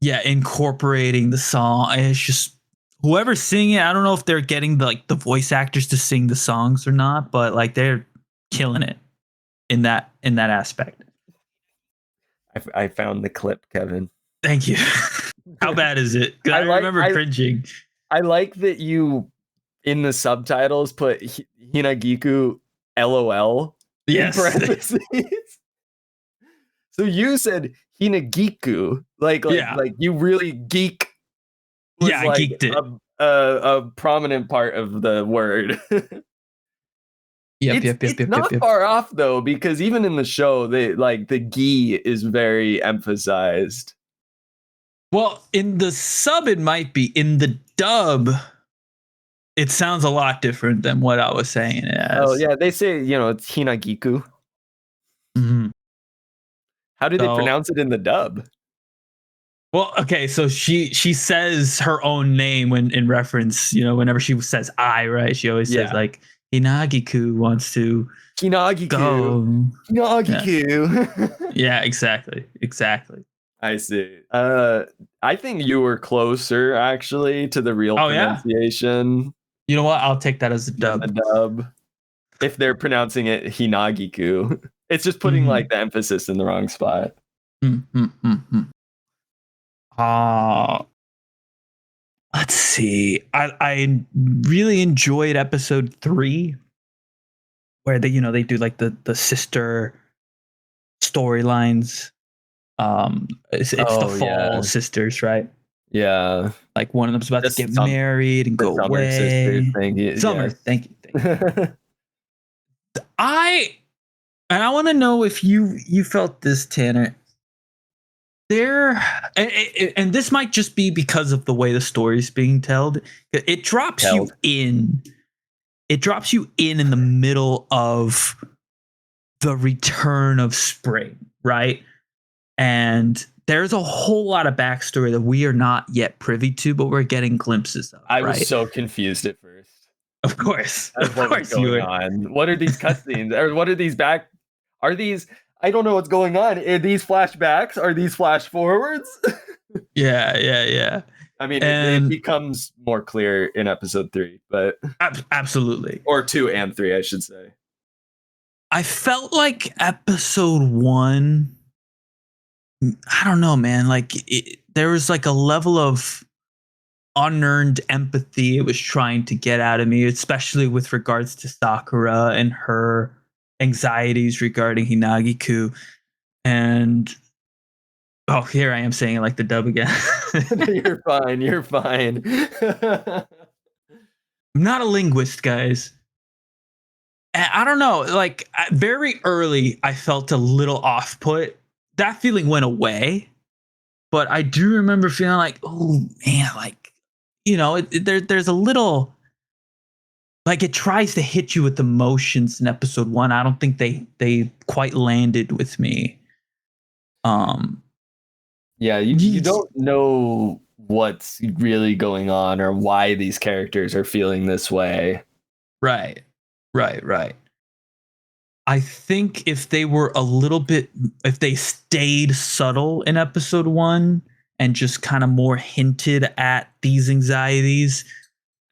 Yeah, incorporating the song. It's just whoever's singing it, I don't know if they're getting the voice actors to sing the songs or not, but like they're killing it in that aspect. I found the clip, Kevin. Thank you. How bad is it? I remember cringing. I like that you in the subtitles put Hinagiku LOL in parentheses. So you said Hinagiku, like you really geek. Was I like geeked it. A prominent part of the word. It's not far off though, because even in the show, they like the gi is very emphasized. Well, in the sub, it might be. In the dub, it sounds a lot different than what I was saying it as. Oh yeah, they say it's Hinagiku. Mm-hmm. How do they pronounce it in the dub? Well, okay, so she says her own name in reference, whenever she says I, right? She always says like Hinagiku wants to Hinagiku. Hinagiku. Yeah, exactly. I see. I think you were closer actually to the real pronunciation. Yeah? You know what? I'll take that as a dub. If they're pronouncing it Hinagiku, it's just putting like the emphasis in the wrong spot. Let's see. I really enjoyed episode 3, where they do like the sister storylines. It's the fall sisters, right? Yeah, like one of them's about to get married and go away. Sisters, thank you. Summer, yes. Thank you. I want to know if you felt this, Tanner. And this might just be because of the way the story's being told. It drops you in. It drops you in the middle of the return of spring, right? And there's a whole lot of backstory that we are not yet privy to, but we're getting glimpses of. I was so confused at first. Of course, you were. What are these cutscenes? Or what are these Are these? I don't know what's going on. Are these flashbacks? Are these flash forwards? Yeah. I mean, it becomes more clear in episode 3, but absolutely, or 2 and 3, I should say. I felt like episode 1. I don't know, man. Like there was like a level of unearned empathy it was trying to get out of me, especially with regards to Sakura and her anxieties regarding Hinagiku. And here I am saying it like the dub again. You're fine. I'm not a linguist, guys. And I don't know, like very early I felt a little off put. That feeling went away, but I do remember feeling like, oh man, like, there's a little, like it tries to hit you with emotions in episode 1. I don't think they quite landed with me. Yeah, you don't know what's really going on or why these characters are feeling this way. Right. I think if they were if they stayed subtle in episode 1 and just kind of more hinted at these anxieties,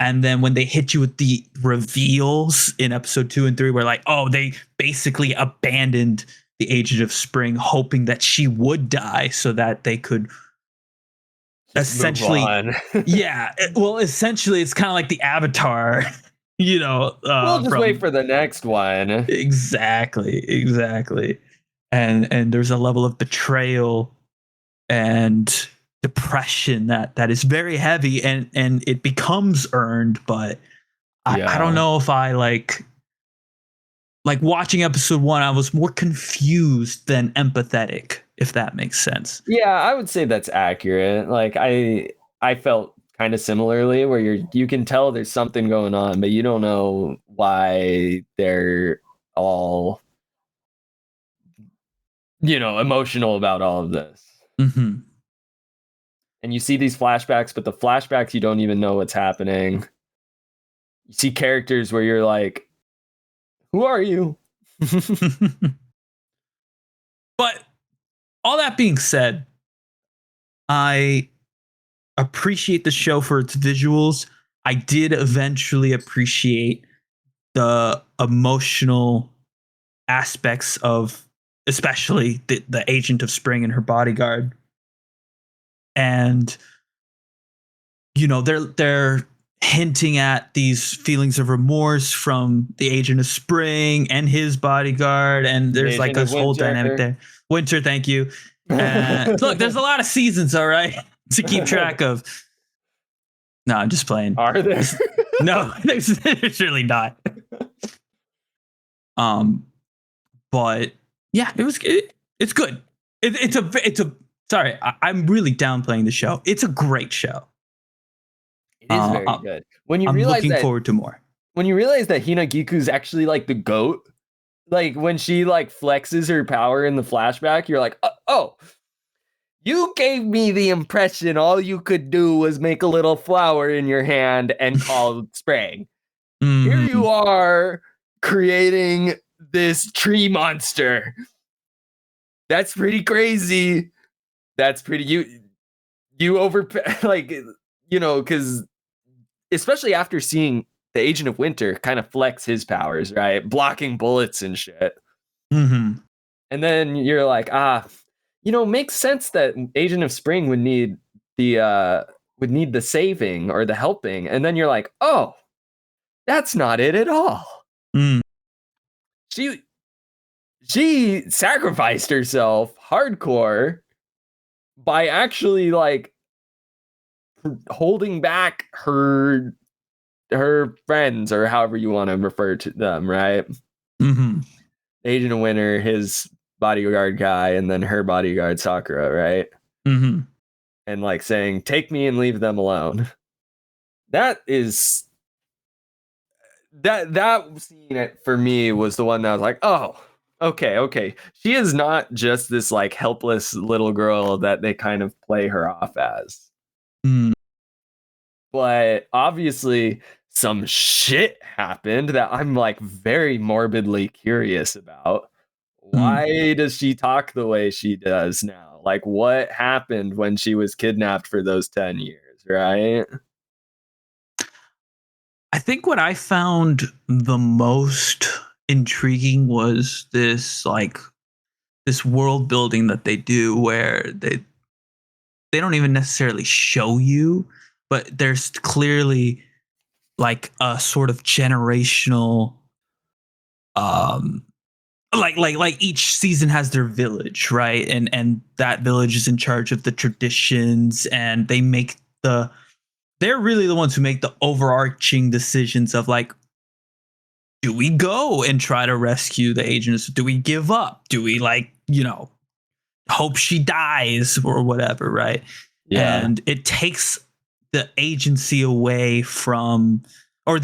and then when they hit you with the reveals in episode 2 and 3, where like, they basically abandoned the Agent of Spring, hoping that she would die so that they could essentially, essentially it's kind of like the Avatar. We'll just wait for the next one. Exactly. And there's a level of betrayal and depression that is very heavy, and it becomes earned, but I don't know if I like watching episode 1, I was more confused than empathetic, if that makes sense. Yeah, I would say that's accurate. Like I felt kind of similarly, where you can tell there's something going on, but you don't know why they're all emotional about all of this. Mm-hmm. And you see these flashbacks, but the flashbacks, you don't even know what's happening. You see characters where you're like, who are you? But all that being said, I appreciate the show for its visuals. I did eventually appreciate the emotional aspects of, especially the agent of spring and her bodyguard. And they're hinting at these feelings of remorse from the agent of spring and his bodyguard, and there's like this whole dynamic there. Winter, thank you. Look, there's a lot of seasons, all right, to keep track of. No, I'm just playing. Are there? No, there's really not. But yeah, it's good. It's a sorry, I'm really downplaying the show. It's a great show. It is very good. When you I'm realize looking forward to more. When you realize that Hinagiku's actually like the GOAT, like when she like flexes her power in the flashback, you're like, oh, you gave me the impression all you could do was make a little flower in your hand and call spring. Here you are creating this tree monster. That's pretty crazy. That's pretty you over like, because especially after seeing the Agent of Winter kind of flex his powers, right? Blocking bullets and shit. Mm-hmm. And then you're like, makes sense that Agent of Spring would need the saving or the helping. And then you're like, oh, that's not it at all. Mm. She sacrificed herself hardcore by actually like holding back her friends, or however you want to refer to them, right? Mm-hmm. Agent of Winter, his bodyguard guy, and then her bodyguard Sakura, right? Mm-hmm. And like saying, take me and leave them alone. That scene for me was the one that I was like, oh, okay. She is not just this like helpless little girl that they kind of play her off as. Mm. But obviously some shit happened that I'm like very morbidly curious about. Why does she talk the way she does now? Like, what happened when she was kidnapped for those 10 years, right? I think what I found the most intriguing was this world building that they do, where they don't even necessarily show you, but there's clearly like a sort of generational like each season has their village, right? And that village is in charge of the traditions, and they're really the ones who make the overarching decisions of like, do we go and try to rescue the agents? Do we give up? Do we hope she dies or whatever, right? Yeah. And it takes the agency away from, or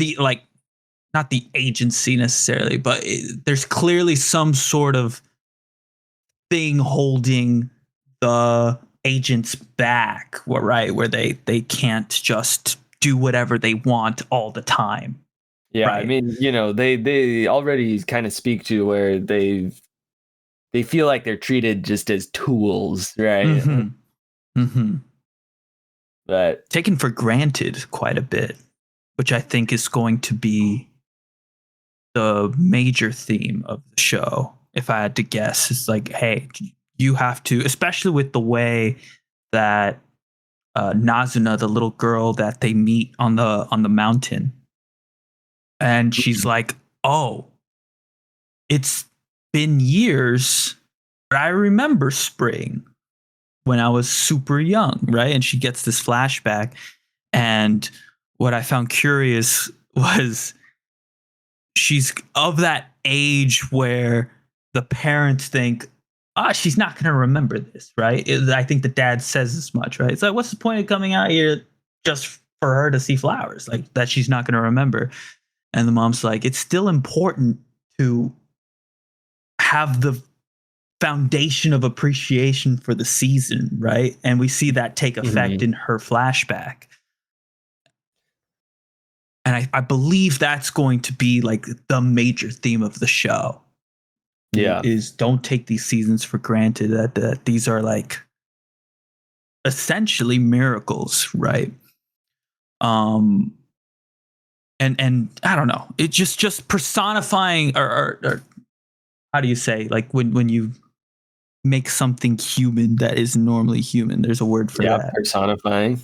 not the agency necessarily, but there's clearly some sort of thing holding the agents back, where they can't just do whatever they want all the time. Yeah, right? I mean, they already kind of speak to where they feel like they're treated just as tools, right? Mm-hmm. Mm-hmm. But taken for granted quite a bit, which I think is going to be the major theme of the show. If I had to guess, it's like, hey, you have to, especially with the way that Nazuna, the little girl that they meet on the mountain, and she's like, oh, it's been years, but I remember spring when I was super young, right? And she gets this flashback. And what I found curious was she's of that age where the parents think, she's not going to remember this, right? I think the dad says as much, right? It's like, what's the point of coming out here just for her to see flowers, like that she's not going to remember? And the mom's like, it's still important to have the foundation of appreciation for the season, right? And we see that take effect in her flashback. And I believe that's going to be like the major theme of the show. Yeah. is don't take these seasons for granted, that these are like essentially miracles, right? And I don't know, it just personifying or how do you say, like when you make something human that is normally human, there's a word for that. Personifying.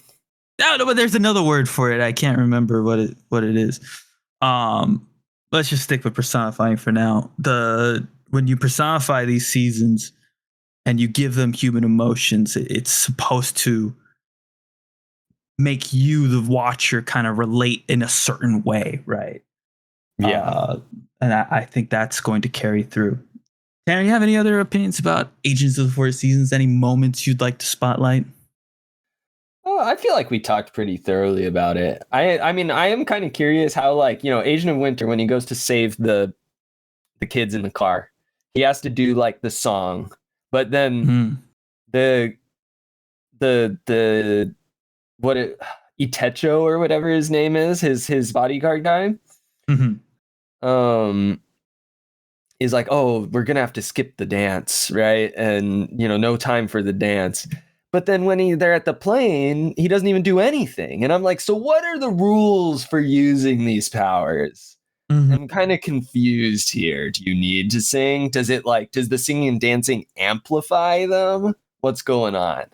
No, but there's another word for it. I can't remember what it is. Let's just stick with personifying for now. When you personify these seasons and you give them human emotions, it's supposed to make you, the watcher, kind of relate in a certain way, right? Yeah. And I think that's going to carry through. Tanner, you have any other opinions about Agents of the Four Seasons? Any moments you'd like to spotlight? Oh, I feel like we talked pretty thoroughly about it. I mean, I am kind of curious how, like, Agent of Winter, when he goes to save the kids in the car, he has to do like the song, but then the what it Itecho or whatever his name is, his bodyguard guy, is like, oh, we're gonna have to skip the dance, right? And no time for the dance. But then when they're at the plane, he doesn't even do anything. And I'm like, so what are the rules for using these powers? I'm kind of confused here. Do you need to sing? Does the singing and dancing amplify them? What's going on?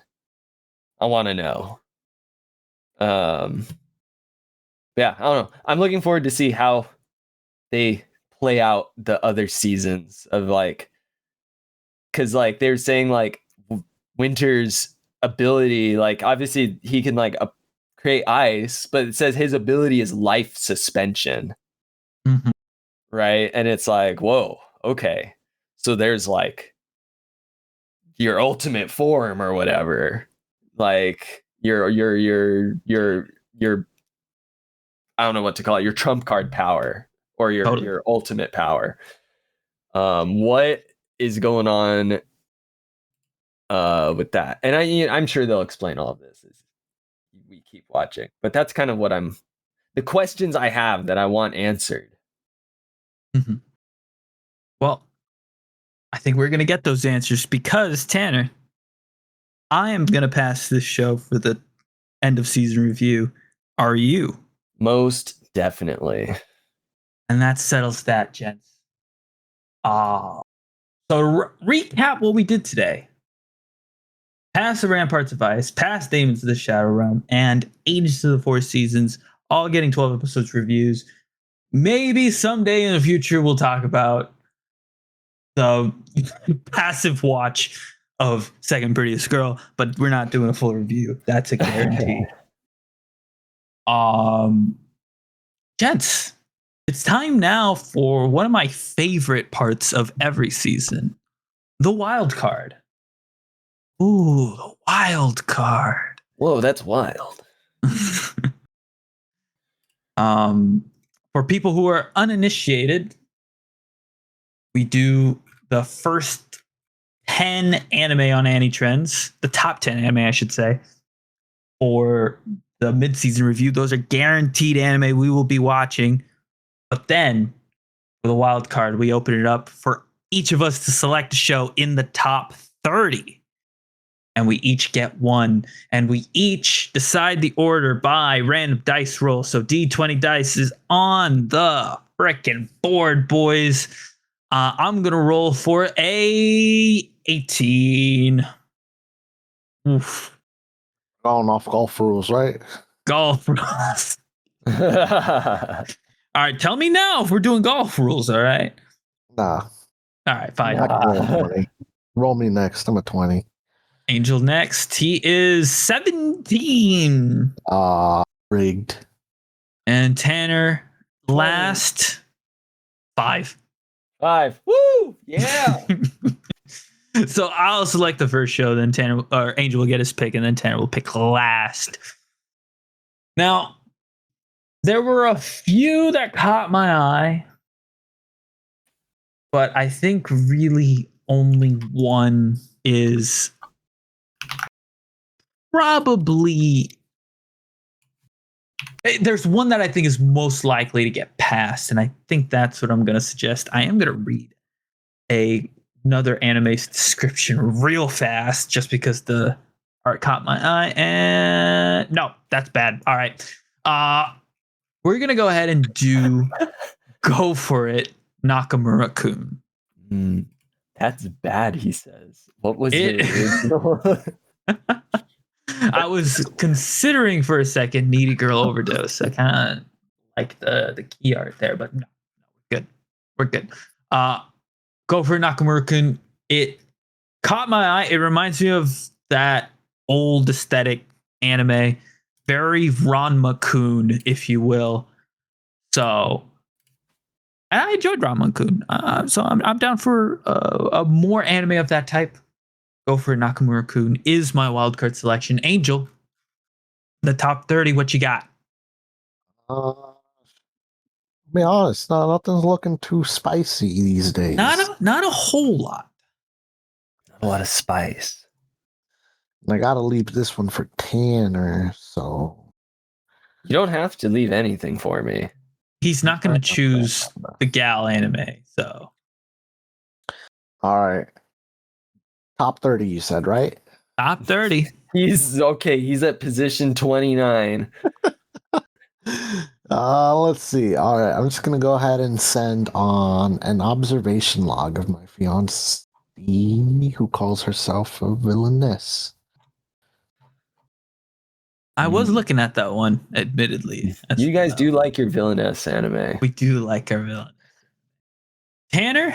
I want to know. Yeah, I don't know. I'm looking forward to see how they play out the other seasons of, like, because like they're saying, like, Winter's ability, like, obviously he can like create ice, but it says his ability is life suspension. Right? And it's like, whoa, okay. So there's like your ultimate form or whatever. Like your I don't know what to call it, your trump card power or your ultimate power. What is going on with that? And I'm sure they'll explain all of this as we keep watching. But that's kind of what the questions I have that I want answered. Well, I think we're going to get those answers because, Tanner, I am going to pass this show for the end of season review. Are you? Most definitely. And that settles that, gents. So recap what we did today. Past the Ramparts of Ice, past Daemons of the Shadow Realm, and Agents of the Four Seasons, all getting 12 episodes reviews. Maybe someday in the future we'll talk about the passive watch of Second Prettiest Girl, but we're not doing a full review. That's a guarantee. Gents, it's time now for one of my favorite parts of every season, the wild card. Ooh, the wild card. Whoa, that's wild. For people who are uninitiated, we do the first 10 anime on Annie Trends, the top 10 anime, I should say, for the mid-season review. Those are guaranteed anime we will be watching. But then, for the wild card, we open it up for each of us to select a show in the top 30. And we each get one. And we each decide the order by random dice roll. So D20 dice is on the frickin' board, boys. I'm going to roll for a 18. Oof. Going off golf rules, right? Golf rules. All right, tell me now if we're doing golf rules, all right? Nah. All right, fine. I can roll a 20. Roll me next. I'm a 20. Angel next. He is 17. Rigged. And Tanner last 5. 5. Woo! Yeah. So I'll select the first show, then Tanner or Angel will get his pick, and then Tanner will pick last. Now, there were a few that caught my eye, but I think really only one is probably. There's one that I think is most likely to get passed, and I think that's what I'm going to suggest. I am going to read another anime description real fast, just because the art caught my eye. And no, that's bad. All right, we're gonna go ahead and do Go For It, Nakamura-kun. That's bad, he says. What was It- the original? I was considering for a second Needy Girl Overdose. I kind of like the key art there, but no, we're good. Go For It, Nakamura-kun. It caught my eye. It reminds me of that old aesthetic anime, very Ranma-kun, if you will. So, and I enjoyed Ranma-kun. So I'm down for a more anime of that type. Go For It, Nakamura-kun is my wildcard selection. Angel, the top 30, what you got? To be honest, nothing's looking too spicy these days. Not a whole lot. A lot of spice. I gotta leave this one for Tanner, so You don't have to leave anything for me. He's not going to choose the gal anime, so all right. Top 30, you said, right? top 30. He's okay. He's at position 29. Let's see. All right, I'm just gonna go ahead and send on an observation log of my fiancée, who calls herself a villainess. I was looking at that one, admittedly. You guys do like your villainess anime. We do like our villain. Tanner,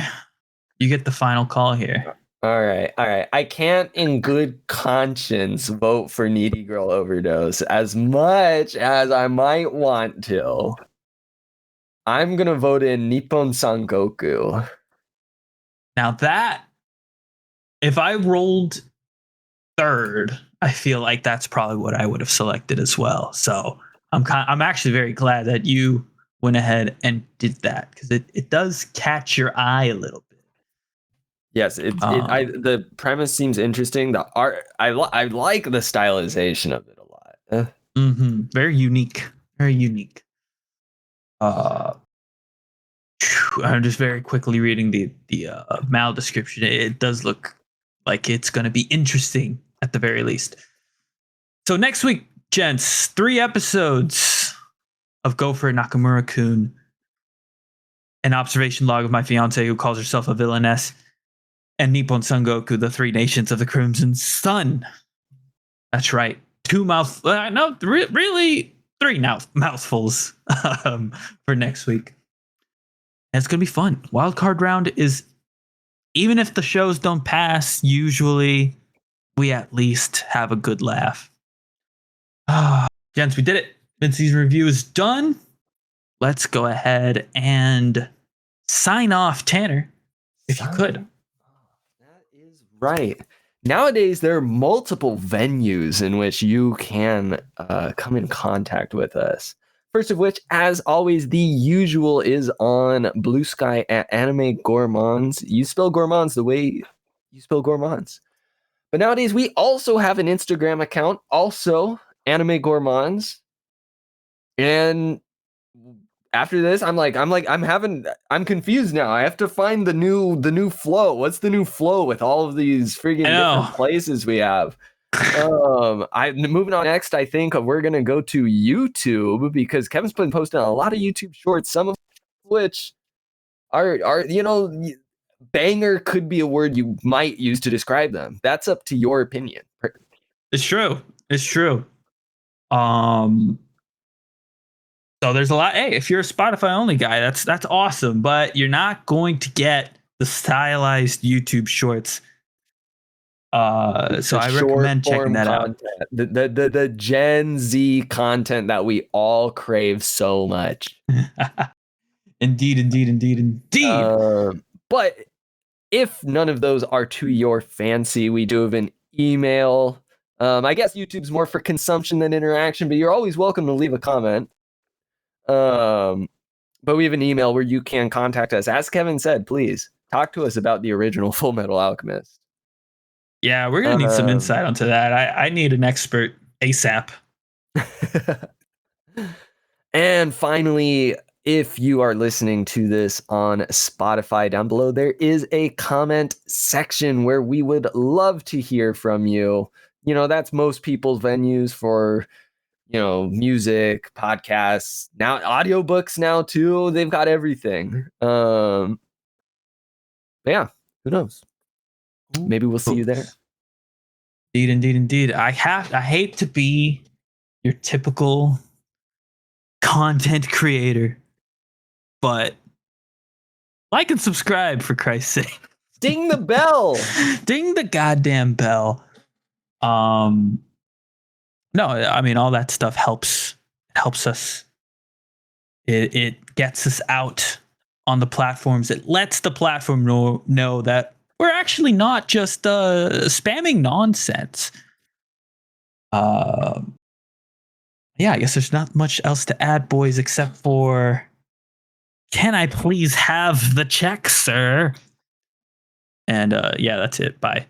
you get the final call here. All right. I can't in good conscience vote for Needy Girl Overdose as much as I might want to. I'm going to vote in Nippon Sangoku. Now that, if I rolled third, I feel like that's probably what I would have selected as well. So I'm actually very glad that you went ahead and did that, because it does catch your eye a little bit. Yes, the premise seems interesting. The art, I like the stylization of it a lot. Very unique. Very unique. I'm just very quickly reading the mal description. It does look like it's going to be interesting at the very least. So next week, gents, 3 episodes of Go For It, Nakamura-kun, an observation log of my fiance who calls herself a villainess, and Nippon Sangoku, the 3 nations of the Crimson Sun. That's right. 2 really 3 mouthfuls for next week. And it's going to be fun. Wild card round is, even if the shows don't pass, usually we at least have a good laugh. Gents, we did it. Mid-season review is done. Let's go ahead and sign off. Tanner, if you could. That is right. Nowadays, there are multiple venues in which you can come in contact with us. First of which, as always, the usual is on Blue Sky at Anime Gourmands. You spell gourmands the way you spell gourmands. But nowadays, we also have an Instagram account, also Anime Gourmands. And after this, I'm confused now. I have to find the new flow. What's the new flow with all of these friggin' different places we have? I'm moving on next. I think we're gonna go to YouTube, because Kevin's been posting a lot of YouTube shorts, some of which are banger could be a word you might use to describe them. That's up to your opinion. It's true. So there's a lot. Hey, if you're a Spotify only guy, that's awesome, but you're not going to get the stylized YouTube shorts. So I recommend checking that out. The Gen Z content that we all crave so much. Indeed. But if none of those are to your fancy, we do have an email. I guess YouTube's more for consumption than interaction, but you're always welcome to leave a comment. But we have an email where you can contact us. As Kevin said, please talk to us about the original Full Metal Alchemist. Yeah, we're gonna need some insight onto that. I need an expert ASAP. And finally, if you are listening to this on Spotify, down below there is a comment section where we would love to hear from you. You know, that's most people's venues for, you know, music, podcasts, now audiobooks now too. They've got everything. But yeah, who knows? Maybe we'll see you there. Indeed. I hate to be your typical content creator, but like and subscribe for Christ's sake. Ding the bell. Ding the goddamn bell. No, I mean all that stuff helps us. It gets us out on the platforms. It lets the platform know that we're actually not just spamming nonsense. Yeah, I guess there's not much else to add, boys, except for, can I please have the check, sir? And yeah, that's it. Bye.